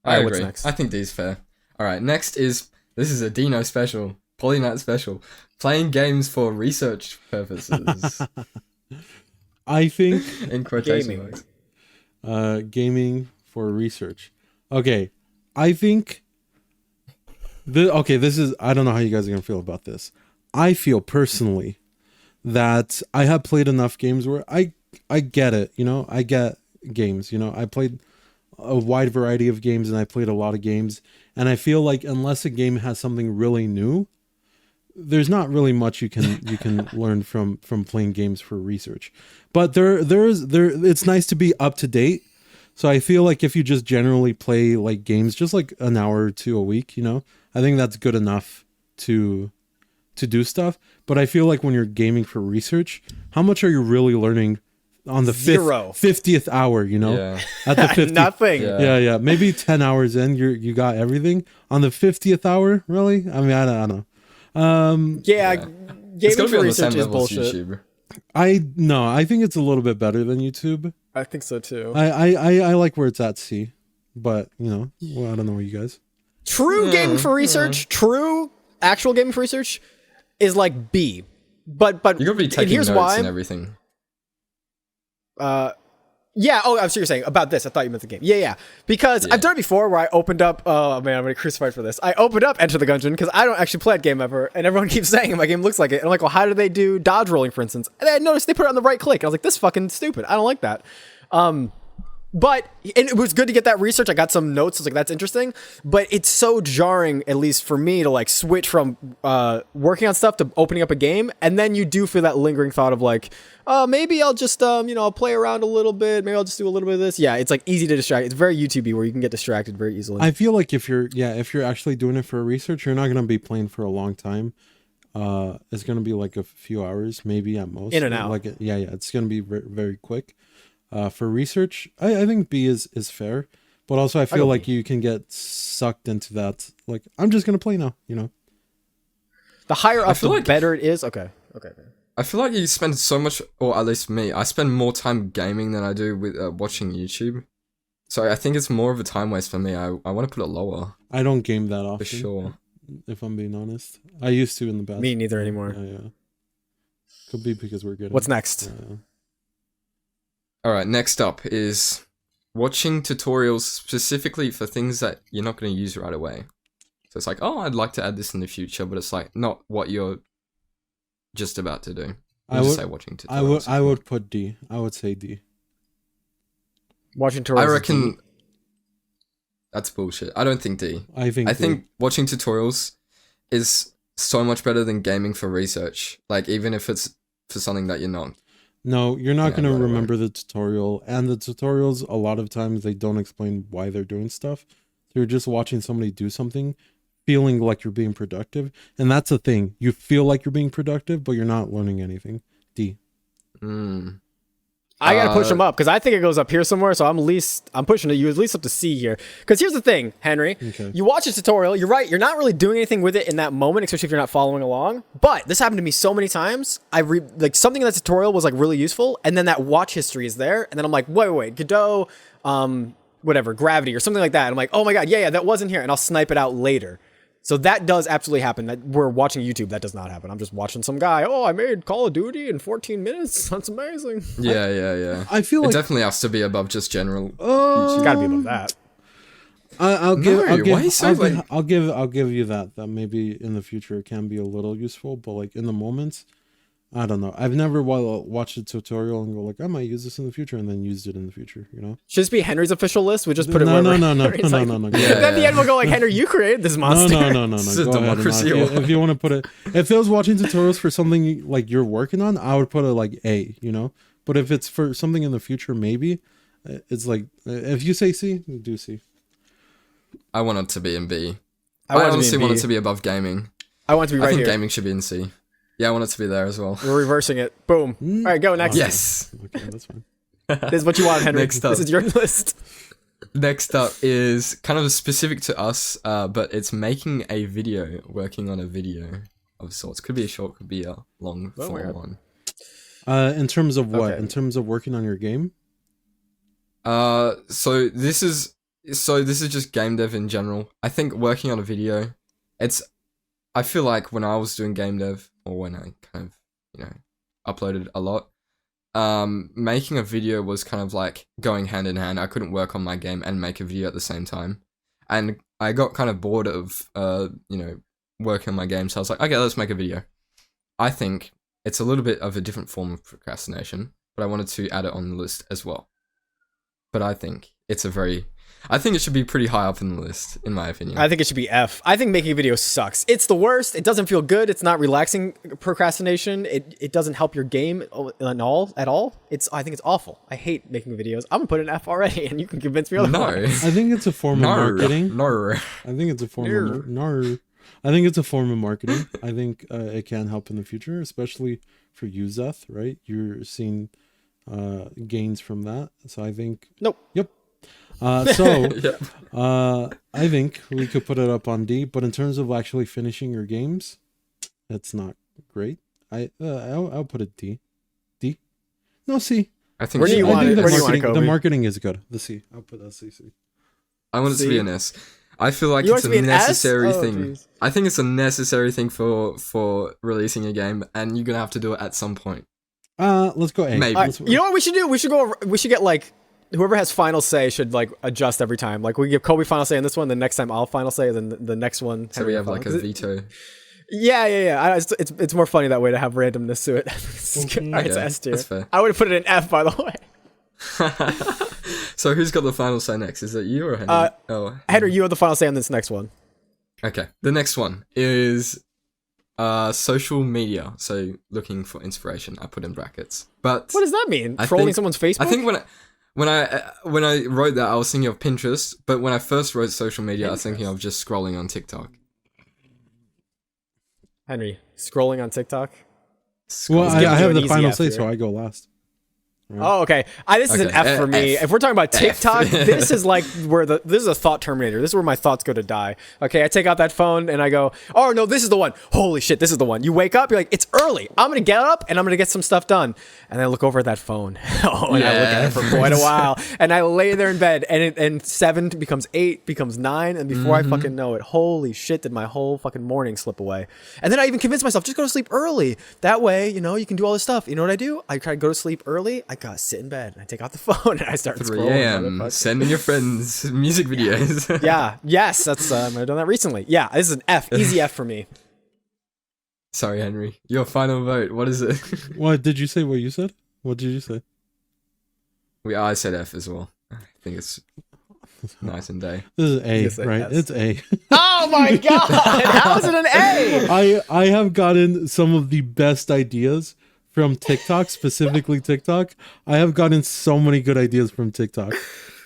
I agree. What's next? I think D's fair. All right, next this is a Dino special. Polynat special. Playing games for research purposes. I think in quotation marks. Gaming for research. Okay. I think this is, I don't know how you guys are going to feel about this. I feel personally that I have played enough games where I get it, you know? I get games, you know? I played a wide variety of games and I played a lot of games, and I feel like unless a game has something really new, there's not really much you can learn from playing games for research. But there it's nice to be up to date. So I feel like if you just generally play like games just like an hour or two a week, you know, I think that's good enough to do stuff. But I feel like when you're gaming for research, how much are you really learning on the 50th hour, you know? Yeah. At the 50th, nothing. Yeah. Maybe 10 hours in, you got everything. On the 50th hour, really? I mean, I don't know. Gaming for research is bullshit. YouTube. I think it's a little bit better than YouTube. I think so too. I like where it's at C, but you know, well, I don't know what you guys. True gaming for research, true actual gaming for research is like B, but you're gonna be taking notes and everything. Yeah. Oh, I'm sure you're saying about this. I thought you meant the game. Yeah. Because I've done it before where I opened up. Oh man, I'm gonna crucified for this. I opened up Enter the Gungeon because I don't actually play that game ever, and everyone keeps saying my game looks like it. And I'm like, well, how do they do dodge rolling, for instance? And I noticed they put it on the right click. And I was like, this is fucking stupid. I don't like that. But it was good to get that research. I got some notes. I was like, that's interesting. But it's so jarring, at least for me, to like switch from working on stuff to opening up a game. And then you do feel that lingering thought of like, maybe I'll just, I'll play around a little bit. Maybe I'll just do a little bit of this. Yeah, it's like easy to distract. It's very YouTube-y where you can get distracted very easily. I feel like if you're actually doing it for research, you're not going to be playing for a long time. It's going to be like a few hours, maybe at most. In and out. Like, it's going to be very, very quick. For research, I think B is fair, but also I feel like you can get sucked into that. Like, I'm just gonna play now, you know. The higher up, the better it is. Okay. I feel like you spend so much, or at least me, I spend more time gaming than I do with watching YouTube. So I think it's more of a time waste for me. I want to put it lower. I don't game that often. For sure. If I'm being honest, I used to in the past. Me neither anymore. Yeah. Could be because we're good. What's next? All right, next up is watching tutorials specifically for things that you're not going to use right away. So it's like, oh, I'd like to add this in the future, but it's like not what you're just about to do. I would say watching tutorials. I would put D. I would say D. Watching tutorials. I reckon that's bullshit. I don't think D. I think watching tutorials is so much better than gaming for research. Like even if it's for something that you're not. No, you're not going to remember the tutorial. And the tutorials, a lot of times, they don't explain why they're doing stuff. So you're just watching somebody do something, feeling like you're being productive. And that's the thing. You feel like you're being productive, but you're not learning anything. D. I gotta push them up because I think it goes up here somewhere. So I'm pushing you at least up to C here. Because here's the thing, Henry. Okay. You watch a tutorial. You're right. You're not really doing anything with it in that moment, especially if you're not following along. But this happened to me so many times. Like something in that tutorial was like really useful, and then that watch history is there, and then I'm like, wait, Godot, whatever, gravity or something like that. And I'm like, oh my god, yeah, that wasn't here, and I'll snipe it out later. So that does absolutely happen. That we're watching YouTube. That does not happen. I'm just watching some guy. Oh, I made Call of Duty in 14 minutes. That's amazing. Yeah. I feel like it definitely has to be above just general. It's got to be above that. I'll give you that maybe in the future it can be a little useful, but like in the moment, I don't know. I've never watched a tutorial and go like, I might use this in the future, and then used it in the future. You know, should this be Henry's official list? We just put it. No. Then At the end we'll go like, Henry, you created this monster. No. This is democracy. If you want to put it, if it was watching tutorials for something like you're working on, I would put it like A. You know, but if it's for something in the future, maybe it's like if you say C, do C. I want it to be in B. I honestly want it to be above gaming. I want it to be right here. I think gaming should be in C. Yeah, I want it to be there as well. We're reversing it. Boom. All right, go next. Yes. Okay, that's fine. This is what you want, Henry. Next up. This is your list. Next up is kind of specific to us, but it's making a video, working on a video of sorts. Could be a short, could be a long form one. In terms of what? Okay. In terms of working on your game? So this is just game dev in general. I think working on a video, I feel like when I was doing game dev, or when I kind of, uploaded a lot, making a video was kind of like going hand in hand. I couldn't work on my game and make a video at the same time. And I got kind of bored of, working on my game. So I was like, okay, let's make a video. I think it's a little bit of a different form of procrastination, but I wanted to add it on the list as well. But I think I think it should be pretty high up in the list, in my opinion. I think it should be F. I think making a video sucks. It's the worst. It doesn't feel good. It's not relaxing procrastination. It doesn't help your game at all. I think it's awful. I hate making videos. I'm gonna put an F already, and you can convince me otherwise. I think it's a form of marketing. No. I think it's a form of I think it's a form of marketing. I think it can help in the future, especially for you, Zeth, right? You're seeing gains from that. So I think nope. Yep. I think we could put it up on D, but in terms of actually finishing your games, it's not great. I'll put it D. No, C. I think where do you want it? The marketing is good. The C. I'll put a C. I want it to be an S. I feel like it's a necessary thing. Geez. I think it's a necessary thing for releasing a game, and you're gonna have to do it at some point. Let's go A. Maybe. You know what we should do? We should get like. Whoever has final say should like adjust every time. Like we give Kobe final say in this one, the next time I'll final say, and then the next one. So we have like a veto. Yeah. It's more funny that way to have randomness to it. Alright, it's S tier. That's fair. I would have put it in F, by the way. So who's got the final say next? Is it you or Henry? Henry, you have the final say on this next one. Okay, the next one is social media. So looking for inspiration, I put in brackets. But what does that mean? Trolling someone's Facebook? I think when I wrote that, I was thinking of Pinterest, but when I first wrote social media, I was thinking of just scrolling on TikTok. Henry, scrolling on TikTok? Well, I have the final say, so I go last. Right. Oh, okay. This is an F for me. If we're talking about TikTok, this is like this is a thought terminator. This is where my thoughts go to die. Okay, I take out that phone and I go, oh no, this is the one. Holy shit, this is the one. You wake up, you're like, it's early. I'm gonna get up and I'm gonna get some stuff done. And I look over at that phone. I look at it for quite a while. And I lay there in bed, and 7 becomes 8, becomes 9, and before I fucking know it, holy shit, did my whole fucking morning slip away. And then I even convinced myself, just go to sleep early. That way, you can do all this stuff. You know what I do? I try to go to sleep early. I gotta sit in bed and I take out the phone and I start 3 a.m. sending your friends music videos. Yes, that's I've done that recently. Yeah, this is an F, easy F for me. Sorry, Henry. Your final vote. What is it? What did you say? What you said? What did you say? I said F as well. I think it's nice and day. This is A, right? It's A. Oh my god! How is it an A? I have gotten some of the best ideas from TikTok, specifically TikTok. I have gotten so many good ideas from TikTok.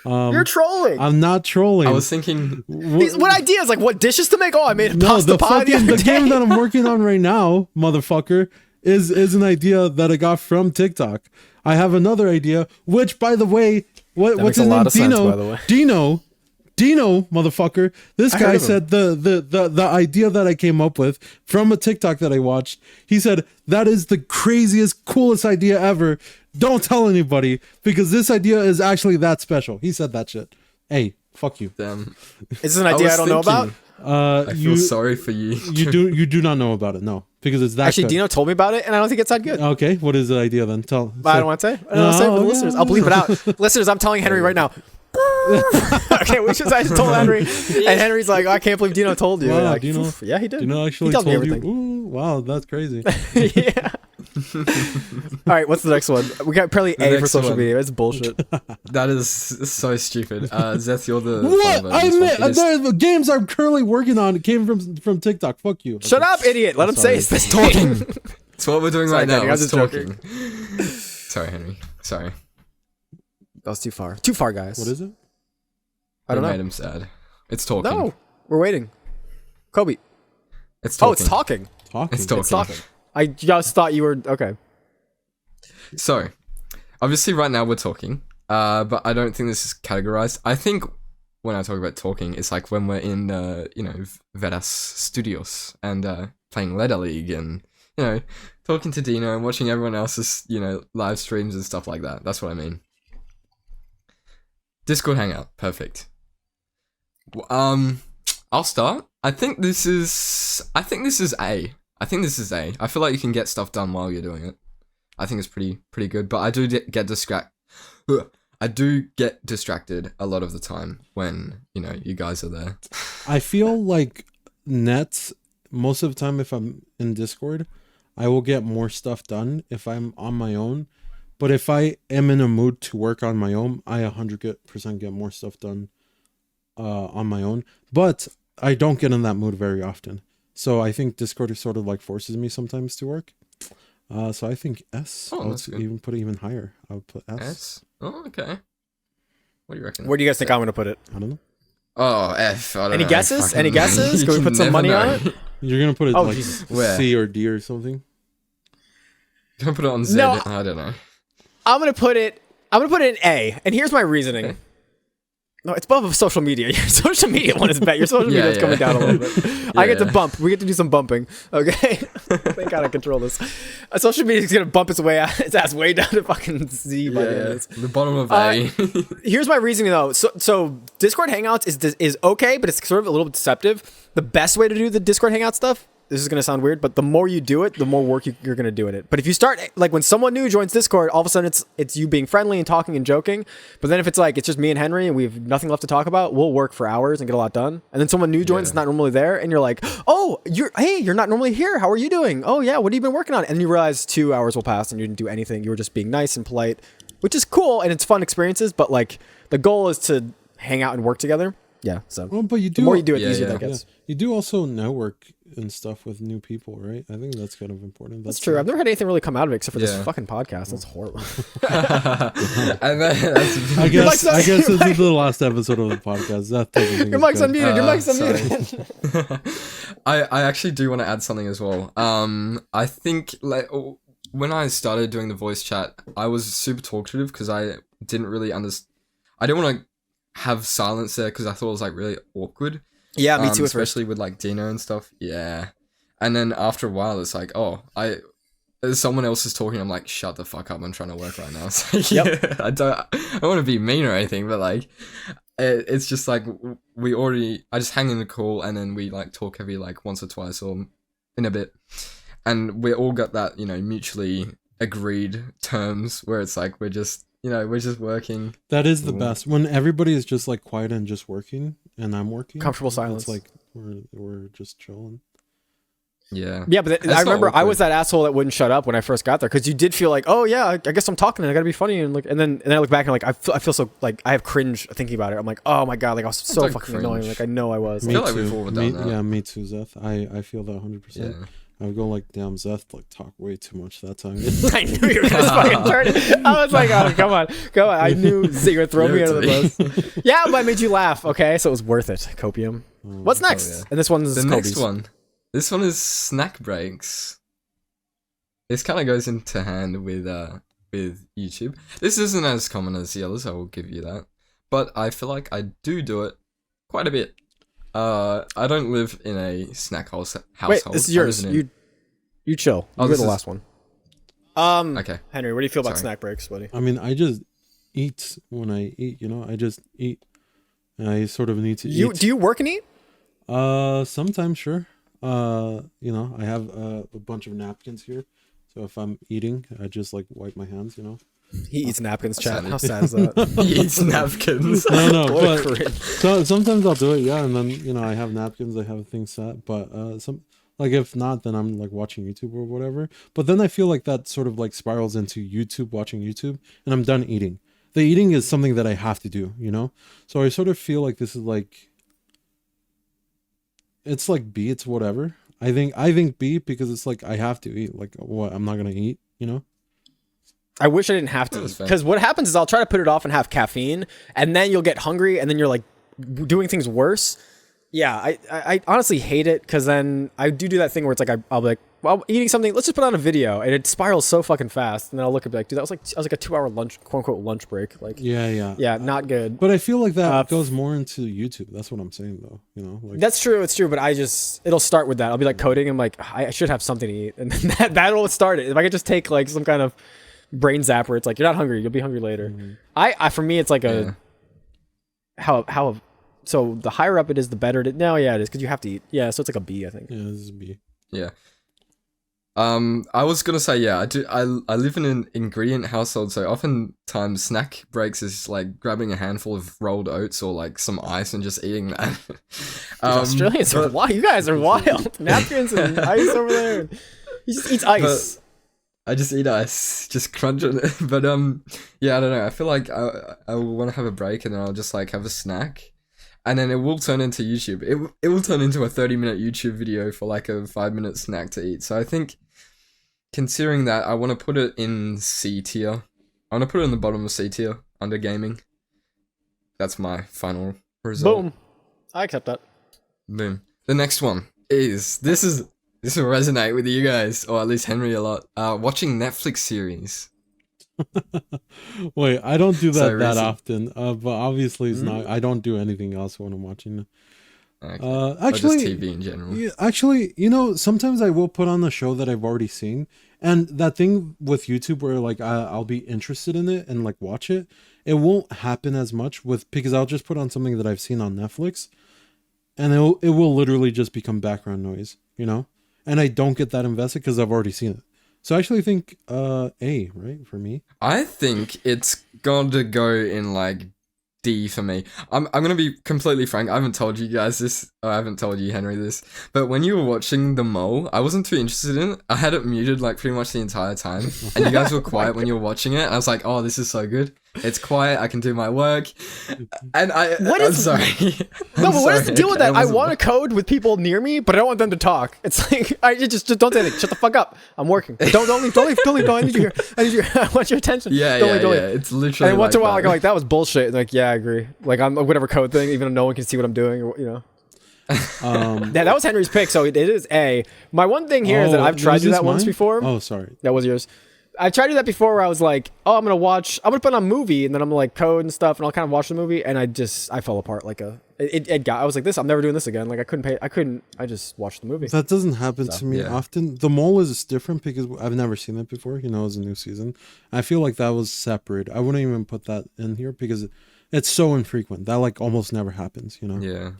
You're trolling. I'm not trolling. I was thinking, what ideas? Like what dishes to make? Oh, I made a pasta pie. The game that I'm working on right now, motherfucker, is an idea that I got from TikTok. I have another idea, which, by the way, what's his name? Dino, by the way. Dino, motherfucker. This guy said the idea that I came up with from a TikTok that I watched. He said, that is the craziest, coolest idea ever. Don't tell anybody, because this idea is actually that special. He said that shit. Hey, fuck you. Damn. Is this an idea I don't know about? I feel sorry for you. You do not know about it, no. Because it's that Actually, good. Dino told me about it, and I don't think it's that good. Okay, what is the idea then? Tell. I don't want to say. I don't want to say it for the listeners. I'll bleep it out. Listeners, I'm telling Henry right now. Okay, I just told Henry, and Henry's like, oh, I can't believe Dino told you. Wow, like, Dino, yeah, he did. Dino actually told you. Ooh, wow, that's crazy. Yeah. All right, what's the next one? We got probably A for social media. It's bullshit. That is so stupid. Zeth, you're the what? I meant the games I'm currently working on came from TikTok. Fuck you. Shut up, idiot. Let him say it's this talking. That's what we're doing right now. It's talking. Sorry, Henry. Sorry. That was too far. Too far, guys. What is it? I don't know. Made him sad. It's talking. No, we're waiting. Kobe. It's talking. Oh, it's talking. Talking. It's talking. It's talking. I just thought you were okay. So, obviously, right now we're talking, but I don't think this is categorized. I think when I talk about talking, it's like when we're in, Vedas Studios and playing Ladder League and talking to Dino and watching everyone else's live streams and stuff like that. That's what I mean. Discord Hangout, perfect. I'll start. I think this is A. I think this is A. I feel like you can get stuff done while you're doing it. I think it's pretty good, but I do get distracted a lot of the time when you guys are there. I feel like nets most of the time if I'm in Discord, I will get more stuff done if I'm on my own. But if I am in a mood to work on my own, I 100% get more stuff done on my own. But I don't get in that mood very often. So I think Discord is sort of like forces me sometimes to work. So I think S. Oh, that's good. Even put it even higher. I would put S. S? Oh, okay. What do you reckon? Where do you guys think I'm going to put it? I don't know. Oh, F. I don't Any know. guesses? Any guesses? Can we put some money on it? You're going to put it like Where? C or D or something? You're going to put it on Z? No. I don't know. I'm gonna put it in A, and here's my reasoning. Okay. No, it's above social media. Your social media one is bad. Your social media is coming down a little bit. I get to bump. We get to do some bumping. Okay, thank God I control this. Social media is gonna bump its ass way down to fucking Z by the end of this. The bottom of A. Here's my reasoning though. So Discord Hangouts is okay, but it's sort of a little bit deceptive. The best way to do the Discord Hangout stuff. This is going to sound weird, but the more you do it, the more work you're going to do in it. But if you start, like when someone new joins Discord, all of a sudden it's you being friendly and talking and joking. But then if it's like, it's just me and Henry and we have nothing left to talk about, we'll work for hours and get a lot done. And then someone new joins, that's not normally there. And you're like, oh, you're not normally here. How are you doing? Oh yeah, what have you been working on? And you realize 2 hours will pass and you didn't do anything. You were just being nice and polite, which is cool. And it's fun experiences. But like the goal is to hang out and work together. Yeah. So well, but the more you do it, the easier that gets. You do also network and stuff with new people, right? I think that's kind of important. That's true. I've never had anything really come out of it except for this fucking podcast. That's horrible. I guess this is the last episode of the podcast. Your mic's unmuted. Your mic's unmuted. I actually do want to add something as well. I think like when I started doing the voice chat, I was super talkative because I didn't really understand. I didn't want to have silence there because I thought it was like really awkward. Yeah, me too. Especially with like Dino and stuff. Yeah, and then after a while, it's like, someone else is talking. I'm like, shut the fuck up! I'm trying to work right now. So, I don't want to be mean or anything, but like, it's just like I just hang in the call and then we like talk every like once or twice or in a bit, and we all got that mutually agreed terms where it's like we're just working. That is the best when everybody is just like quiet and just working, and I'm working. Comfortable silence. It's like we're just chilling. Yeah. Yeah, but I remember I was that asshole that wouldn't shut up when I first got there because you did feel like, oh yeah, I guess I'm talking and I gotta be funny and like, and then I look back and like I feel so like I have cringe thinking about it. I'm like, oh my god, like I was so fucking cringe. Annoying. Like I know I was. I feel like we've all done that. Yeah, me too, Zeth. I feel that 100%. Yeah. I would go like, damn, Zeth, like talk way too much that time. I knew you were gonna fucking turn it. I was like, oh, come on. I knew you were gonna throw me under the bus. Yeah, but I made you laugh. Okay, so it was worth it. Copium. What's next? And this one's the Kobe's. next one. This one is snack breaks. this kind of goes into hand with YouTube. This isn't as common as the others, I will give you that. But I feel like I do it quite a bit. I don't live in a snack household. Wait, this is yours. You chill. You're the last one. Okay. Henry, what do you feel about snack breaks, buddy? I mean, I just eat when I eat, I just eat. And I sort of need to eat. Do you work and eat? Sometimes, sure. I have a bunch of napkins here. So if I'm eating, I just like wipe my hands, He eats napkins, chat. How sad is that? He eats napkins. No, but so sometimes I'll do it, yeah, and then I have napkins, I have things set, but if not, then I'm like watching YouTube or whatever. But then I feel like that sort of like spirals into watching YouTube, and I'm done eating. The eating is something that I have to do, So I sort of feel like this is like, it's like B, it's whatever. I think B because it's like I have to eat. Like what? I'm not gonna eat, I wish I didn't have to, because what happens is I'll try to put it off and have caffeine, and then you'll get hungry, and then you're like doing things worse. Yeah, I honestly hate it, because then I do that thing where it's like I'll be like, well, eating something, let's just put on a video, and it spirals so fucking fast, and then I'll look and be like, dude, that was like a 2-hour lunch, quote unquote lunch break. Like yeah, not good. But I feel like that goes more into YouTube. That's what I'm saying though. That's true. It's true. But it'll start with that. I'll be like coding. I'm like, I should have something to eat, and then that'll start it. If I could just take like some kind of brain zap where it's like, you're not hungry, you'll be hungry later. I for me, it's like so the higher up it is, the better it is. No, yeah, it is, because you have to eat. Yeah, so it's like a B, I think. Yeah, this is B. Yeah. I was gonna say, yeah, I do. I live in an ingredient household, so oftentimes snack breaks is like grabbing a handful of rolled oats or like some ice and just eating that. Australians are wild. You guys are wild. Napkins and ice over there. He just eats ice. I just eat ice, just crunch on it. But yeah, I don't know. I feel like I want to have a break, and then I'll just like have a snack, and then it will turn into YouTube. It will turn into a 30-minute YouTube video for like a 5-minute snack to eat. So I think, considering that, I want to put it in C tier. I want to put it in the bottom of C tier under gaming. That's my final result. Boom. I accept that. Boom. The next one is this will resonate with you guys, or at least Henry a lot. Watching Netflix series. Wait, I don't do that often. But obviously it's not. I don't do anything else when I'm watching. Okay. Actually, just TV in general. Yeah, actually, sometimes I will put on a show that I've already seen, and that thing with YouTube where like I'll be interested in it and like watch it. It won't happen as much because I'll just put on something that I've seen on Netflix, and it will literally just become background noise, and I don't get that invested because I've already seen it. So I actually think A, right, for me. I think it's going to go in like D for me. I'm going to be completely frank. I haven't told you guys this. I haven't told you, Henry, this. But when you were watching The Mole, I wasn't too interested in it. I had it muted like pretty much the entire time. And you guys were quiet when you were watching it. I was like, oh, this is so good. It's quiet. I can do my work. And I'm sorry. No, but what is the deal with that? I want to code with people near me, but I don't want them to talk. It's like, I just don't say anything. Shut the fuck up. I'm working. Don't leave. I need you here. I want your attention. Yeah, don't leave. It's literally. And once in a while, I'm like, that was bullshit. And like, yeah, I agree. Like, I'm whatever code thing, even though no one can see what I'm doing. That was Henry's pick, so it is A. My one thing here is that I've tried to do that once before. Oh, sorry. That was yours. I tried to do that before where I was like, oh, I'm going to put on a movie, and then I'm like code and stuff, and I'll kind of watch the movie, and I fell apart like I was like this, I'm never doing this again. Like I just watched the movie. That doesn't happen to me often. The Mole is different because I've never seen it before, it's a new season. I feel like that was separate. I wouldn't even put that in here because it's so infrequent. That like almost never happens, Yeah.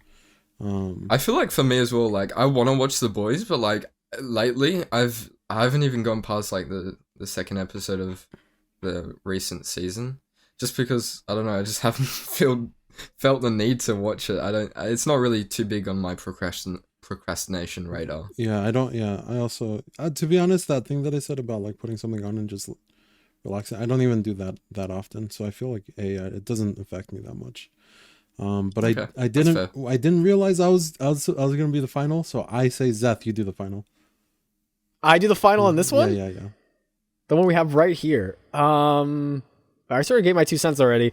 I feel like for me as well, like I want to watch The Boys, but like lately I haven't even gone past like the second episode of the recent season, just because I don't know, I just haven't felt the need to watch it. It's not really too big on my procrastination radar. I also to be honest, that thing that I said about like putting something on and just relaxing, I don't even do that often, so I feel like it doesn't affect me that much. But okay, I didn't realize I was gonna be the final, so I say Zeth, you do the final. I do the final on this one? Yeah. The one we have right here. I sort of gave my 2 cents already.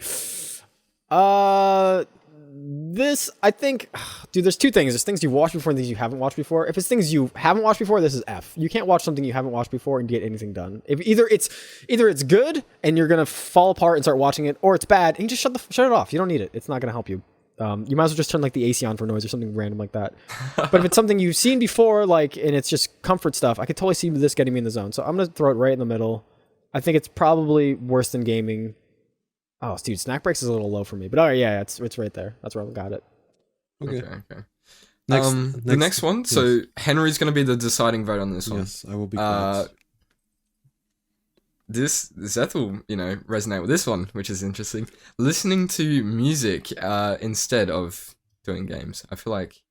This, I think, dude, there's two things. There's things you've watched before and things you haven't watched before. If it's things you haven't watched before, this is F. You can't watch something you haven't watched before and get anything done. If either it's good and you're gonna fall apart and start watching it, or it's bad and you just shut it off. You don't need it. It's not gonna help you. You might as well just turn like the AC on for noise or something random like that. But if it's something you've seen before, like, and it's just comfort stuff, I could totally see this getting me in the zone. So I'm gonna throw it right in the middle. I think it's probably worse than gaming. Oh, dude, snack breaks is a little low for me, but all right, yeah, it's right there. That's where I got it. Okay. The next one. Yes. So Henry's going to be the deciding vote on this one. Yes, I will be correct. Seth will, resonate with this one, which is interesting. Listening to music instead of doing games. I feel like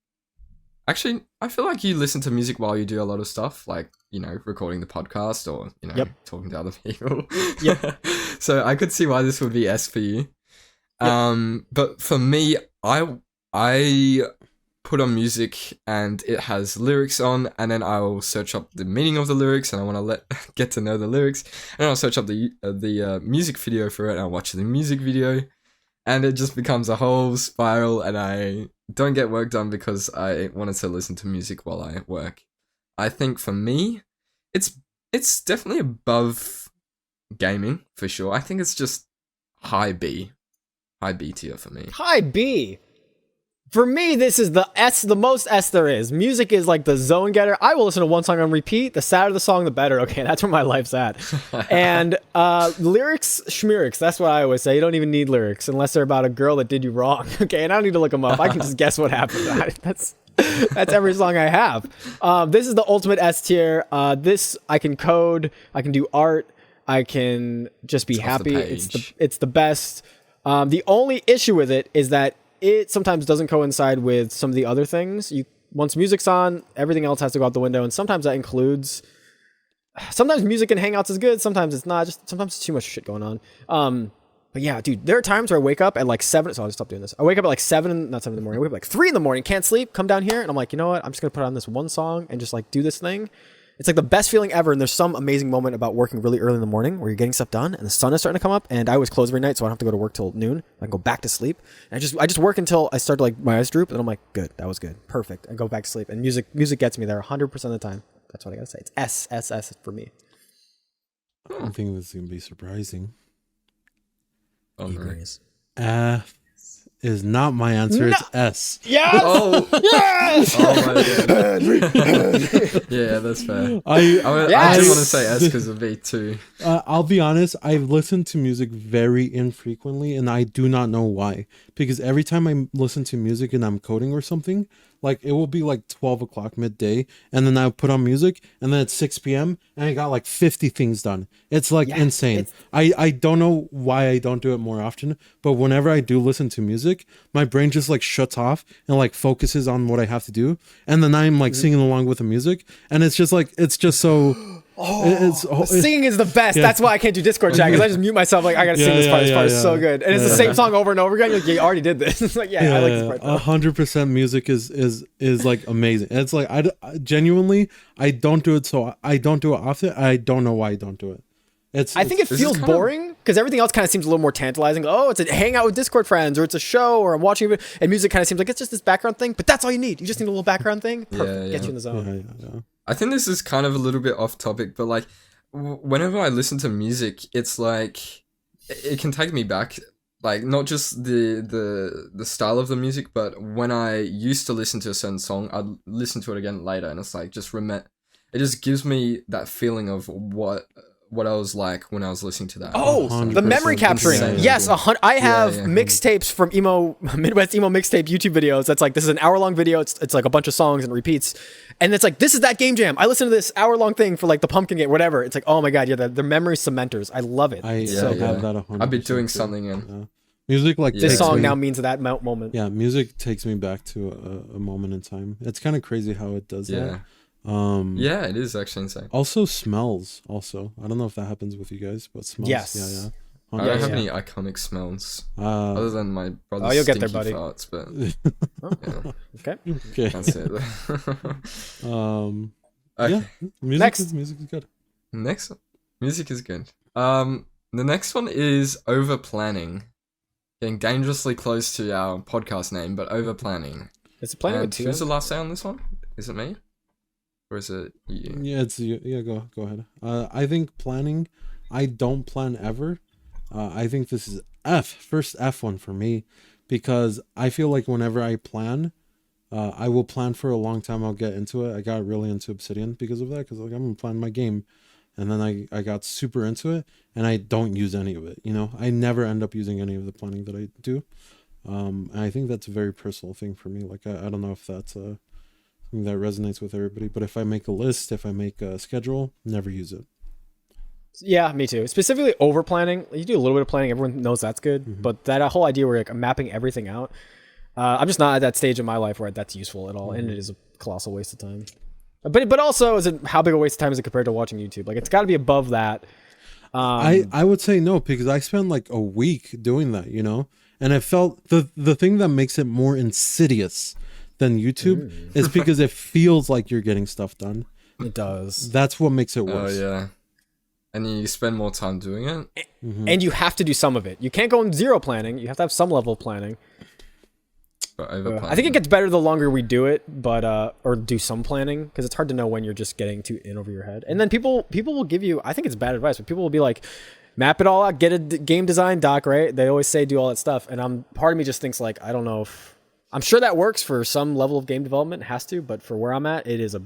you listen to music while you do a lot of stuff, like, recording the podcast or, talking to other people. Yep. So I could see why this would be S for you. Yep. But for me, I put on music and it has lyrics on, and then I'll search up the meaning of the lyrics, and I want to get to know the lyrics, and I'll search up the music video for it, and I'll watch the music video, and it just becomes a whole spiral, and I don't get work done because I wanted to listen to music while I work. I think for me, it's definitely above gaming for sure. I think it's just high B tier for me. High B. For me, this is the most S there is. Music is like the zone getter. I will listen to one song on repeat. The sadder the song, the better. Okay, that's where my life's at. And lyrics, schmerics, that's what I always say. You don't even need lyrics unless they're about a girl that did you wrong. Okay, and I don't need to look them up. I can just guess what happened. That's every song I have. This is the ultimate S tier. This, I can code. I can do art. I can just be happy. It's the best. The only issue with it is that it sometimes doesn't coincide with some of the other things. Once music's on, everything else has to go out the window, and sometimes that includes. Sometimes music in Hangouts is good, sometimes it's not. Just sometimes it's too much shit going on. But yeah, dude, there are times where I wake up at like 7. So I'll just stop doing this. I wake up at like 7, not 7 in the morning. I wake up like 3 in the morning, can't sleep, come down here, and I'm like, you know what? I'm just gonna put on this one song and just like do this thing. It's like the best feeling ever, and there's some amazing moment about working really early in the morning where you're getting stuff done and the sun is starting to come up, and I always close every night so I don't have to go to work till noon. I can go back to sleep. And I just work until I start to like my eyes droop, and I'm like, good, that was good, perfect. I go back to sleep, and music gets me there 100% of the time. That's what I gotta say. It's S for me. I don't think this is gonna be surprising. Agrees. Is not my answer. It's S. Yes. Oh. Yes. Oh my God. Yeah, that's fair. I did want to say S because of V2. I'll be honest. I've listened to music very infrequently, and I do not know why. Because every time I listen to music and I'm coding or something, like it will be like 12 o'clock midday, and then I put on music, and then it's 6 p.m. and I got like 50 things done. It's like insane. I don't know why I don't do it more often, but whenever I do listen to music, my brain just like shuts off and like focuses on what I have to do, and then I'm like singing along with the music, and it's just so. Singing is the best. Yeah. That's why I can't do Discord chat, because I just mute myself. Like I gotta sing this part. This part is so good, and it's the same song over and over again. You're like, you already did this. It's like, I like this part. 100% music is like amazing. And it's like I genuinely I don't do it, so I don't do it often. I don't know why I don't do it. I think it feels boring because everything else kind of seems a little more tantalizing. Oh, it's a hangout with Discord friends, or it's a show, or I'm watching it, and music kind of seems like it's just this background thing. But that's all you need. You just need a little background thing. Perfect. Get you in the zone. I think this is kind of a little bit off topic, but like whenever I listen to music, it's like it can take me back. Like not just the style of the music, but when I used to listen to a certain song, I'd listen to it again later, and it's like it just gives me that feeling of what I was like when I was listening to that. Oh, the memory capturing. Yes, I have mixtapes from Midwest emo mixtape YouTube videos. That's like, this is an hour-long video. It's like a bunch of songs and repeats. And it's like, this is that game jam. I listened to this hour-long thing for like the pumpkin game, whatever. It's like, oh my God, the memory cementers. I love it. I have that 100%. I'd be doing something in. Music like this song now means that moment. Yeah, music takes me back to a moment in time. It's kind of crazy how it does that. Yeah, it is actually insane. Also smells. I don't know if that happens with you guys, but smells. Yes. Yeah. I don't have any iconic smells other than my brother's you'll stinky get there, buddy. farts, but Okay. That's it. Okay. Yeah, music is good. Music is good. The next one is over planning getting dangerously close to our podcast name, but over planning. It's planning with two. Who's the last say on this one? Is it me? Or is it you? Yeah, it's you. Yeah, go ahead. I think planning, I don't plan ever. I think this is first F one for me, because I feel like whenever I plan, I will plan for a long time. I'll get into it. I got really into Obsidian because of that, because like I'm gonna plan my game, and then I got super into it, and I don't use any of it. You know, I never end up using any of the planning that I do. And I think that's a very personal thing for me. Like I don't know if that's something that resonates with everybody, but if I make a list, if I make a schedule, never use it. Yeah, me too. Specifically over planning. You do a little bit of planning, everyone knows that's good. But that whole idea where like I'm mapping everything out, I'm just not at that stage in my life where that's useful at all, and it is a colossal waste of time. But also, is it how big a waste of time is it compared to watching YouTube? Like it's got to be above that. I would say no, because I spent like a week doing that, you know, and I felt the thing that makes it more insidious than YouTube is because it feels like you're getting stuff done. It does. That's what makes it worse. Oh yeah. And you spend more time doing it. And you have to do some of it. You can't go in zero planning. You have to have some level of planning. But over I think it gets better the longer we do it, but or do some planning, because it's hard to know when you're just getting too in over your head. And then people will give you, I think it's bad advice, but people will be like, map it all out, get a game design doc, right? They always say do all that stuff. And part of me just thinks like, I don't know if, I'm sure that works for some level of game development, it has to, but for where I'm at, it is a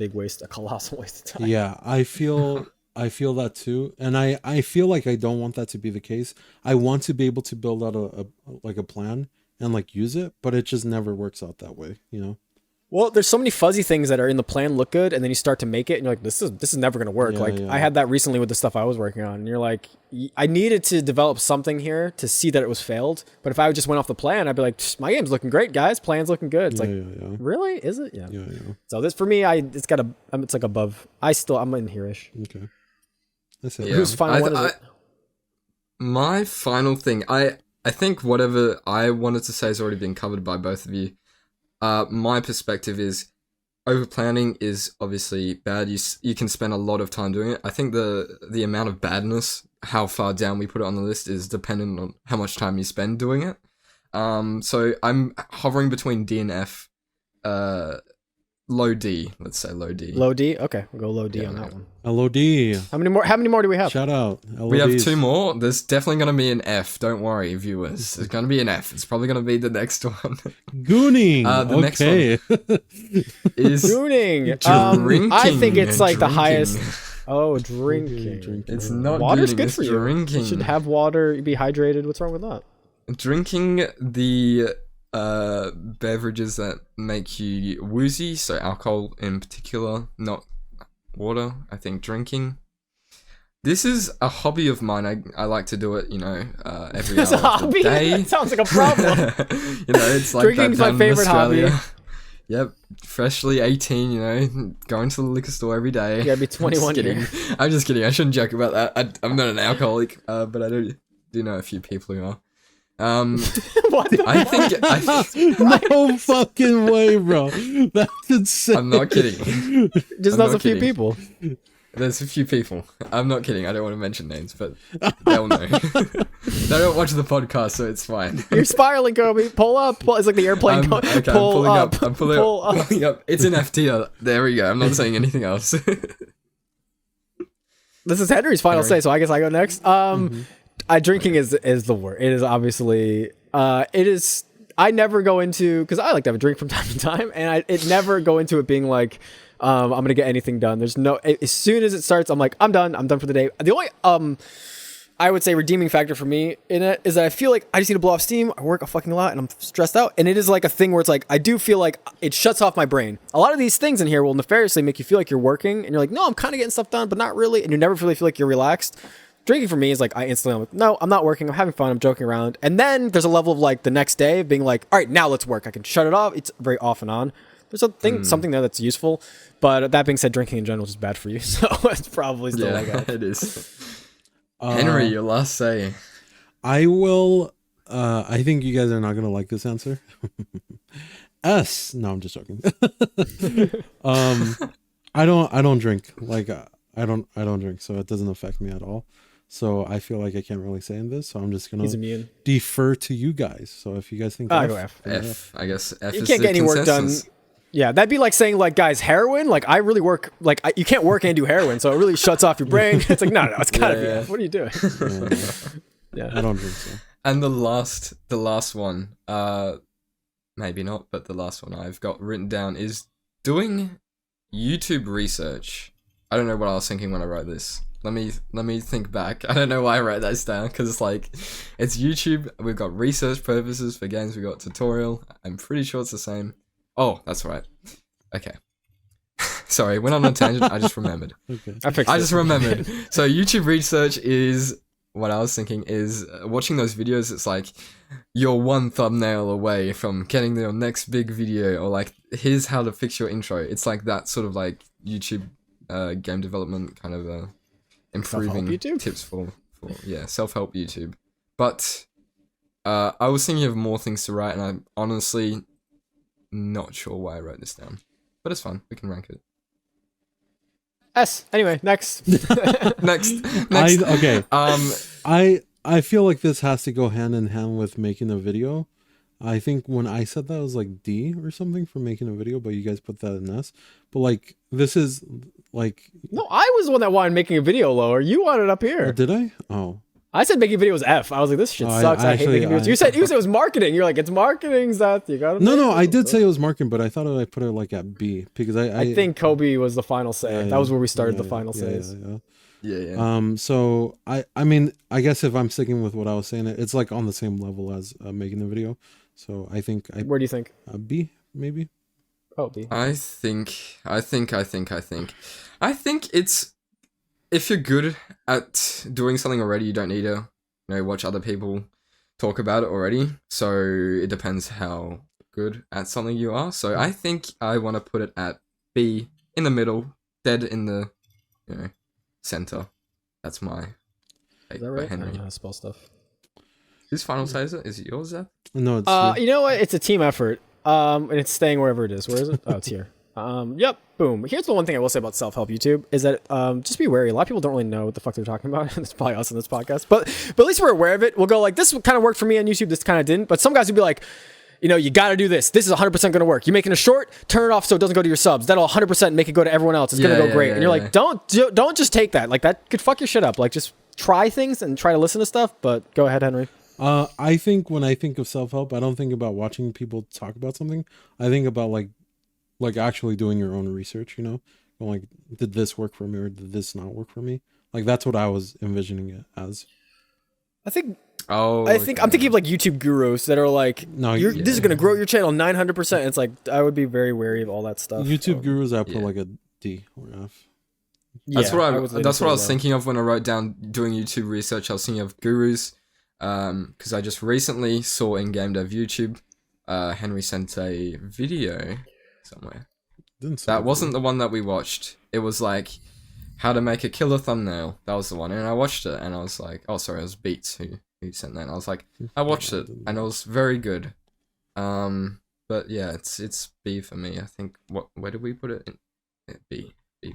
colossal waste of time. Yeah, I feel that too, and I feel like I don't want that to be the case. I want to be able to build out a plan and like use it, but it just never works out that way, you know. Well, there's so many fuzzy things that are in the plan look good, and then you start to make it, and you're like, this is never gonna work. Yeah. I had that recently with the stuff I was working on, and you're like, I needed to develop something here to see that it was failed. But if I just went off the plan, I'd be like, my game's looking great, guys. Plan's looking good. It's really? Is it? Yeah. So this for me, it's like above. I'm in here-ish. Okay. That's it. Yeah. Whose final one is it? My final thing, I think whatever I wanted to say has already been covered by both of you. My perspective is over planning is obviously bad. You can spend a lot of time doing it. I think the amount of badness, how far down we put it on the list, is dependent on how much time you spend doing it. So I'm hovering between D and F. Low D, let's say low D. Low D? Okay, we'll go low D on that one. LOD. How many more do we have? Shout out. LODs. We have 2 more. There's definitely going to be an F. Don't worry, viewers. There's going to be an F. It's probably going to be the next one. Gooning. The next one is Gooning. Drinking. I think it's like the highest. Oh, drinking. It's not Water's gooning, good it's for you. drinking. You should have water, be hydrated. What's wrong with that? Drinking the beverages that make you woozy, so alcohol in particular, not water. I think drinking. This is a hobby of mine. I like to do it, every hour of the day. That sounds like a problem. It's like drinking's my favorite hobby. Yep, freshly 18, going to the liquor store every day. You gotta be 21 here. I'm just kidding. I shouldn't joke about that. I'm not an alcoholic, but I do know a few people who are. What the I think no fucking way, bro. That's insane. I'm not kidding. Just knows a few people. There's a few people. I'm not kidding. I don't want to mention names, but they'll know. They don't watch the podcast, so it's fine. You're spiraling, Kobe. Pull up. It's like the airplane. Okay, pull I'm up. I'm pulling up. It's an F tier. There we go. I'm not saying anything else. This is Henry's final say, so I guess I go next. Drinking is the word. It is obviously. It is. I never go into, because I like to have a drink from time to time, and it never go into it being like, I'm gonna get anything done. There's no. As soon as it starts, I'm like, I'm done. I'm done for the day. The only I would say redeeming factor for me in it is that I feel like I just need to blow off steam. I work a fucking lot and I'm stressed out. And it is like a thing where it's like, I do feel like it shuts off my brain. A lot of these things in here will nefariously make you feel like you're working and you're like, no, I'm kind of getting stuff done, but not really. And you never really feel like you're relaxed. Drinking for me is like, I'm like, no, I'm not working. I'm having fun. I'm joking around. And then there's a level of like the next day of being like, all right, now let's work. I can shut it off. It's very off and on. There's something there that's useful. But that being said, drinking in general is bad for you. So it's probably still like that. It is. Henry, your last say. I will. I think you guys are not gonna like this answer. S. No, I'm just joking. I don't drink. Like I don't drink, so it doesn't affect me at all. So I feel like I can't really say in this. So I'm just He's gonna immune. defer to you guys. So if you guys think I'll go F. F. I guess F You is can't the get any work done. consensus. Yeah, that'd be like saying like, guys, heroin. Like I really work. Like you can't work and do heroin, so it really shuts off your brain. It's like no, it's gotta be F. What are you doing? I don't think so. And the last one, maybe not, but the last one I've got written down is doing YouTube research. I don't know what I was thinking when I wrote this. Let me think back. I don't know why I wrote that down, because it's like, it's YouTube. We've got research purposes for games. We've got tutorial. I'm pretty sure it's the same. Oh, that's right. Okay. Sorry, went on a tangent. I just remembered. Okay. I just remembered. So YouTube research is, what I was thinking is, watching those videos, it's like, you're one thumbnail away from getting your next big video, or like, here's how to fix your intro. It's like that sort of like YouTube game development kind of improving tips for self-help YouTube. But I was thinking of more things to write, and I'm honestly not sure why I wrote this down. But it's fun. We can rank it. S. Anyway, next. Next. I feel like this has to go hand in hand with making a video. I think when I said that, it was like D or something for making a video, but you guys put that in S. But like, this is like... No, I was the one that wanted making a video lower. You wanted it up here. Did I? Oh. I said making videos F. I was like, this shit sucks. I hate making videos. You said it was marketing. You're like, it's marketing, Zeth. You got it. No, I did say it was marketing, but I thought I put it like at B because I think Kobe was the final say. That was where we started the final says. Yeah. So I mean, I guess if I'm sticking with what I was saying, it's like on the same level as making the video. So I think Where do you think? B maybe. Oh, B. I think it's, if you're good at doing something already, you don't need to, watch other people talk about it already. So it depends how good at something you are. So I think I want to put it at B, in the middle, dead in the, center. That's my take. Is that right? Henry. I don't know how to spell stuff. Whose final says it? Is it yours, Zeth? No, it's you know what? It's a team effort. And it's staying wherever it is. Where is it? Oh, it's here. Yep. Boom. Here's the one thing I will say about self-help YouTube is that just be wary. A lot of people don't really know what the fuck they're talking about. It's probably us in this podcast, but at least we're aware of it. We'll go like, this kind of worked for me on YouTube. This kind of didn't. But some guys would be like, you got to do this. This is 100% going to work. You're making a short, turn it off so it doesn't go to your subs. That'll 100% make it go to everyone else. It's going to go great. And you're like, don't just take that. Like that could fuck your shit up. Like just try things and try to listen to stuff. But go ahead, Henry. I think when I think of self-help, I don't think about watching people talk about something. I think about like actually doing your own research, Going like, did this work for me or did this not work for me? Like that's what I was envisioning it as. I think I'm thinking of like YouTube gurus that are like, this is going to grow your channel 900%. It's like, I would be very wary of all that stuff. YouTube gurus, I put like a D or F. That's what I was thinking of when I wrote down doing YouTube research. I was thinking of gurus, because I just recently saw in Game Dev YouTube, Henry sent a video somewhere. That wasn't the one that we watched. It was like how to make a killer thumbnail. That was the one, and I watched it, and I was like, oh, sorry, it was Beats who sent that. And I was like, I watched it, and it was very good. But yeah, it's B for me. I think. Where did we put it? B. I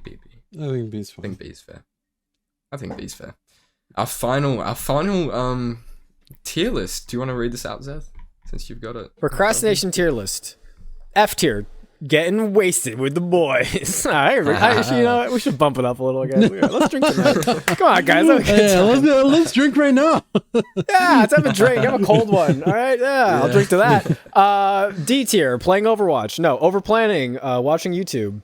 think B's fine. I think B's fair. Our final tier list. Do you want to read this out, Zeth? Since you've got it. Procrastination tier list. F tier. Getting wasted with the boys. We should bump it up a little, guys. Let's drink tonight. Come on, guys. Let's drink right now. Yeah, let's have a drink. Have a cold one. All right. Yeah, I'll drink to that. D tier. Playing Overwatch. No, over planning. Watching YouTube.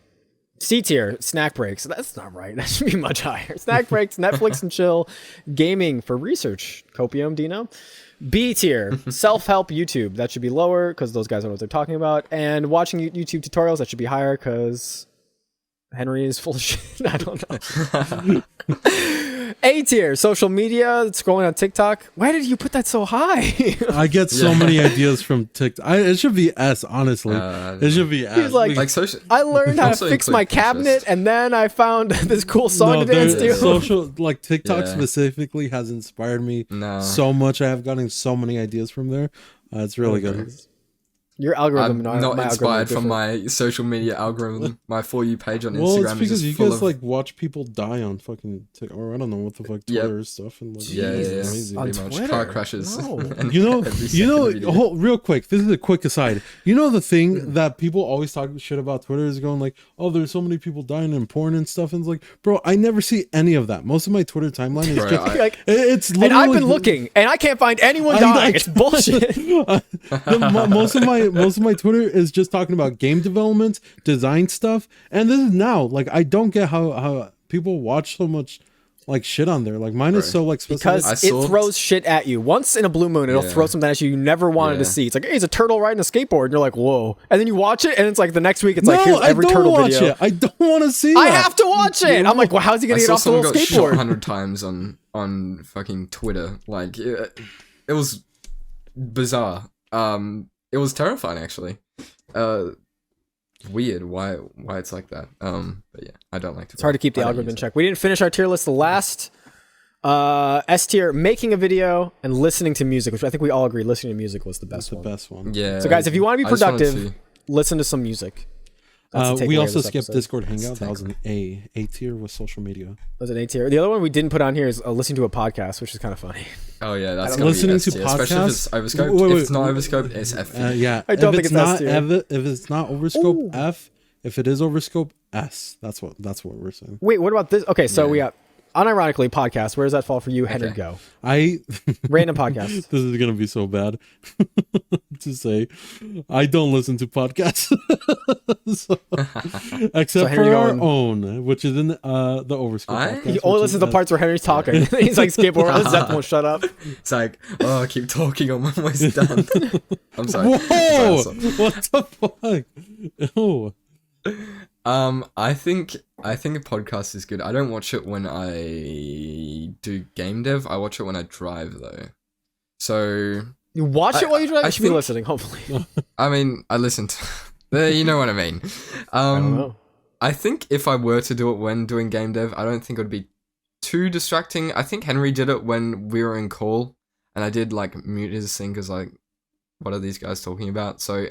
C tier, snack breaks. That's not right. That should be much higher. Snack breaks, Netflix and chill, gaming for research. Copium, Dino. B tier, self-help YouTube. That should be lower because those guys don't know what they're talking about. And watching YouTube tutorials, that should be higher because Henry is full of shit. I don't know. A tier, social media, scrolling on TikTok. Why did you put that so high? I get so many ideas from TikTok. It should be S, honestly. It should be S. He's like social, I learned how to fix my cabinet, and then I found this cool song to dance to. Social, like TikTok specifically, has inspired me so much. I have gotten so many ideas from there. It's really good. Your algorithm, I'm not inspired from my social media algorithm. My For You page on Instagram it's because is you just full guys of like watch people die on fucking or I don't know what the fuck Twitter stuff and like Jesus. On pretty much Twitter? car crashes. No. And you know, every second video. real quick. This is a quick aside. You know the thing that people always talk shit about Twitter is going like, oh, there's so many people dying in porn and stuff, and it's like, bro, I never see any of that. Most of my Twitter timeline is just Like, it's literally, and I've been looking, and I can't find anyone dying. It's bullshit. most of my Twitter is just talking about game development, design stuff, and this is now like I don't get how people watch so much like shit on there. Like mine is so like specific. Because it throws shit at you. Once in a blue moon, it'll throw something at you never wanted to see. It's like, hey, it's a turtle riding a skateboard, and you're like, whoa. And then you watch it, and it's like the next week, it's like, here's every turtle video. I don't want to see. I have to watch it. I'm like, well, how's he gonna get off the little skateboard? 100 times on fucking Twitter. Like it was bizarre. It was terrifying actually. Weird why it's like that. But yeah, I don't like to. It's hard to keep the algorithm in check. We didn't finish our tier list. The last S tier, making a video and listening to music, which I think we all agree listening to music was the best one. The best one. Yeah. So guys, if you want to be productive, listen to some music. We also skipped Discord Hangout. That was an A tier with social media. Was it A tier? The other one we didn't put on here is listening to a podcast, which is kind of funny. Oh yeah, that's listening to podcasts. Especially if it's Overscoped. If it's not Overscoped, it's F. Yeah, I don't think it's S tier. If it's not Overscope, F. If it is Overscope, S. That's what we're saying. Wait, what about this? Okay, so we got unironically podcast. Where does that fall for you, Henry? Go. Random podcast. This is gonna be so bad to say. I don't listen to podcasts, except for our own, which is in the Overscope. He only listens to the parts where Henry's talking. He's like, skip over. Zep won't shut up. It's like, oh, keep talking. I'm almost done. I'm sorry. Whoa! What the fuck? Oh. I think a podcast is good. I don't watch it when I do game dev. I watch it when I drive though. So you watch it while you drive. I should be listening. Hopefully. I mean, I listen to. You know what I mean. I don't know. I think if I were to do it when doing game dev, I don't think it would be too distracting. I think Henry did it when we were in call, and I did like mute his thing because like, what are these guys talking about? So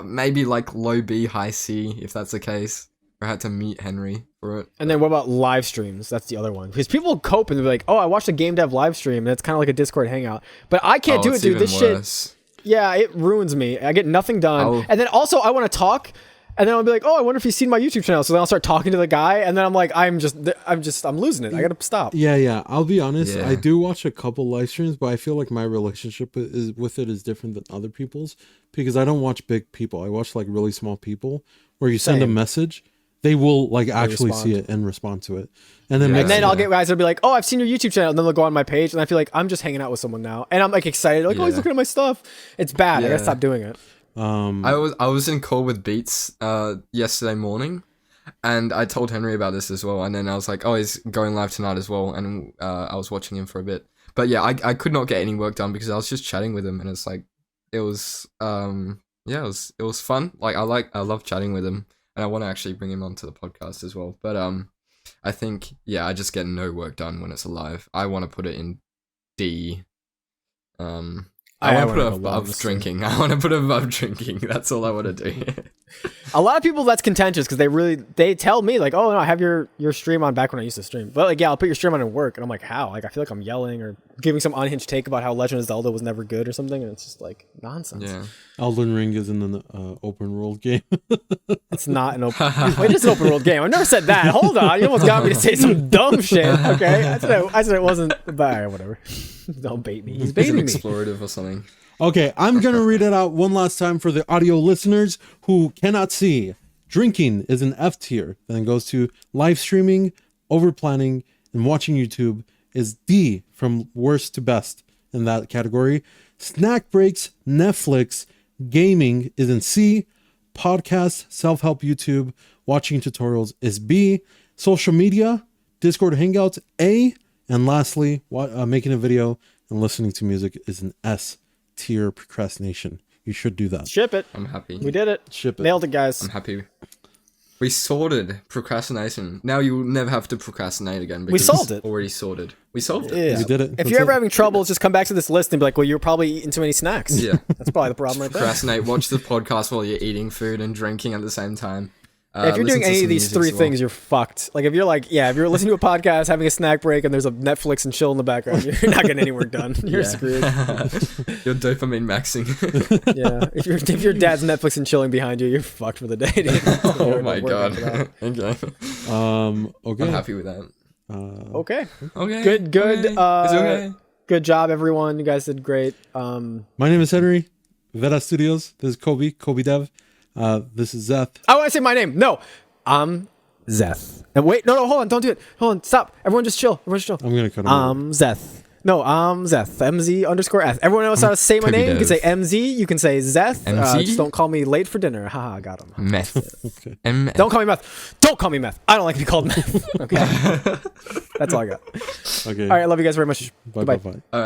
maybe like low B, high C, if that's the case. I had to mute Henry for it. And then what about live streams? That's the other one. Because people cope and they're like, oh, I watched a game dev live stream, and it's kind of like a Discord hangout. But I can't do it, dude. This shit. Yeah, it ruins me. I get nothing done. And then also I want to talk. And then I'll be like, oh, I wonder if he's seen my YouTube channel. So then I'll start talking to the guy, and then I'm like, I'm losing it. I gotta stop. Yeah. I'll be honest. Yeah. I do watch a couple live streams, but I feel like my relationship with it is different than other people's because I don't watch big people. I watch like really small people where you send a message, they will like actually see it and respond to it, and then I'll get guys that'll be like, oh, I've seen your YouTube channel, and then they'll go on my page, and I feel like I'm just hanging out with someone now, and I'm like excited, like, oh, he's looking at my stuff. It's bad. I gotta stop doing it. I was in call with Beats yesterday morning, and I told Henry about this as well, and then I was like, oh, he's going live tonight as well, and I was watching him for a bit, but yeah, I could not get any work done because I was just chatting with him, and it's like it was it was fun. Like I love chatting with him, and I want to actually bring him onto the podcast as well, but I think I just get no work done when it's live. I want to put it in D. I want to put it above drinking. I want to put it above drinking. That's all I want to do. A lot of people, that's contentious because they tell me like, oh no, I have your stream on back when I used to stream. But like, yeah, I'll put your stream on at work, and I'm like, how? Like, I feel like I'm yelling or giving some unhinged take about how Legend of Zelda was never good or something, and it's just like nonsense. Yeah. Elden Ring is in an open world game. It's not an open. Wait, it is an open world game. I've never said that. Hold on, you almost got me to say some dumb shit. Okay, I said it wasn't. But whatever. Don't bait me. He's baiting me. Explorative or something. Okay, I'm going to read it out one last time for the audio listeners who cannot see. Drinking is an F tier. Then it goes to live streaming, over planning, and watching YouTube is D from worst to best in that category. Snack breaks, Netflix, gaming is in C. Podcasts, self-help YouTube, watching tutorials is B. Social media, Discord Hangouts, A. And lastly, making a video and listening to music is an S tier. Procrastination. You should do that. Ship it. I'm happy. We did it. Ship it. Nailed it, guys. I'm happy. We sorted procrastination. Now you'll never have to procrastinate again. We solved it. Already sorted. We solved it. Yeah. We did it. If That's you're ever it. having trouble, just come back to this list and be like, well, you're probably eating too many snacks. Yeah. That's probably the problem right there. Procrastinate. Watch the podcast while you're eating food and drinking at the same time. If you're Listen doing to any some of these music three as well. things, you're fucked. Like if you're if you're listening to a podcast, having a snack break, and there's a Netflix and chill in the background, you're not getting any work done. You're screwed. You're dopamine maxing. Yeah. If your dad's Netflix and chilling behind you, you're fucked for the day. Dude. Oh my god. Okay. Okay. I'm happy with that. Okay. Okay. Good. Okay. It's okay. Good job, everyone. You guys did great. My name is Henry. Veda Studios. This is Kobe Dev. This is Zeth. I want to say my name. No, I'm Zeth. And wait, no, hold on. Don't do it. Hold on. Stop. Everyone just chill. I'm gonna cut him. Zeth. No, Zeth. MZ_Eth. Everyone else how to say my Kobe name. You can Dev. say MZ. You can say Zeth. MZ? Just don't call me late for dinner. Haha, got him. Meth. Okay. Don't call me meth. Don't call me meth. I don't like to be called meth. Okay. That's all I got. Okay. All right. I love you guys very much. Bye. Goodbye. Bye.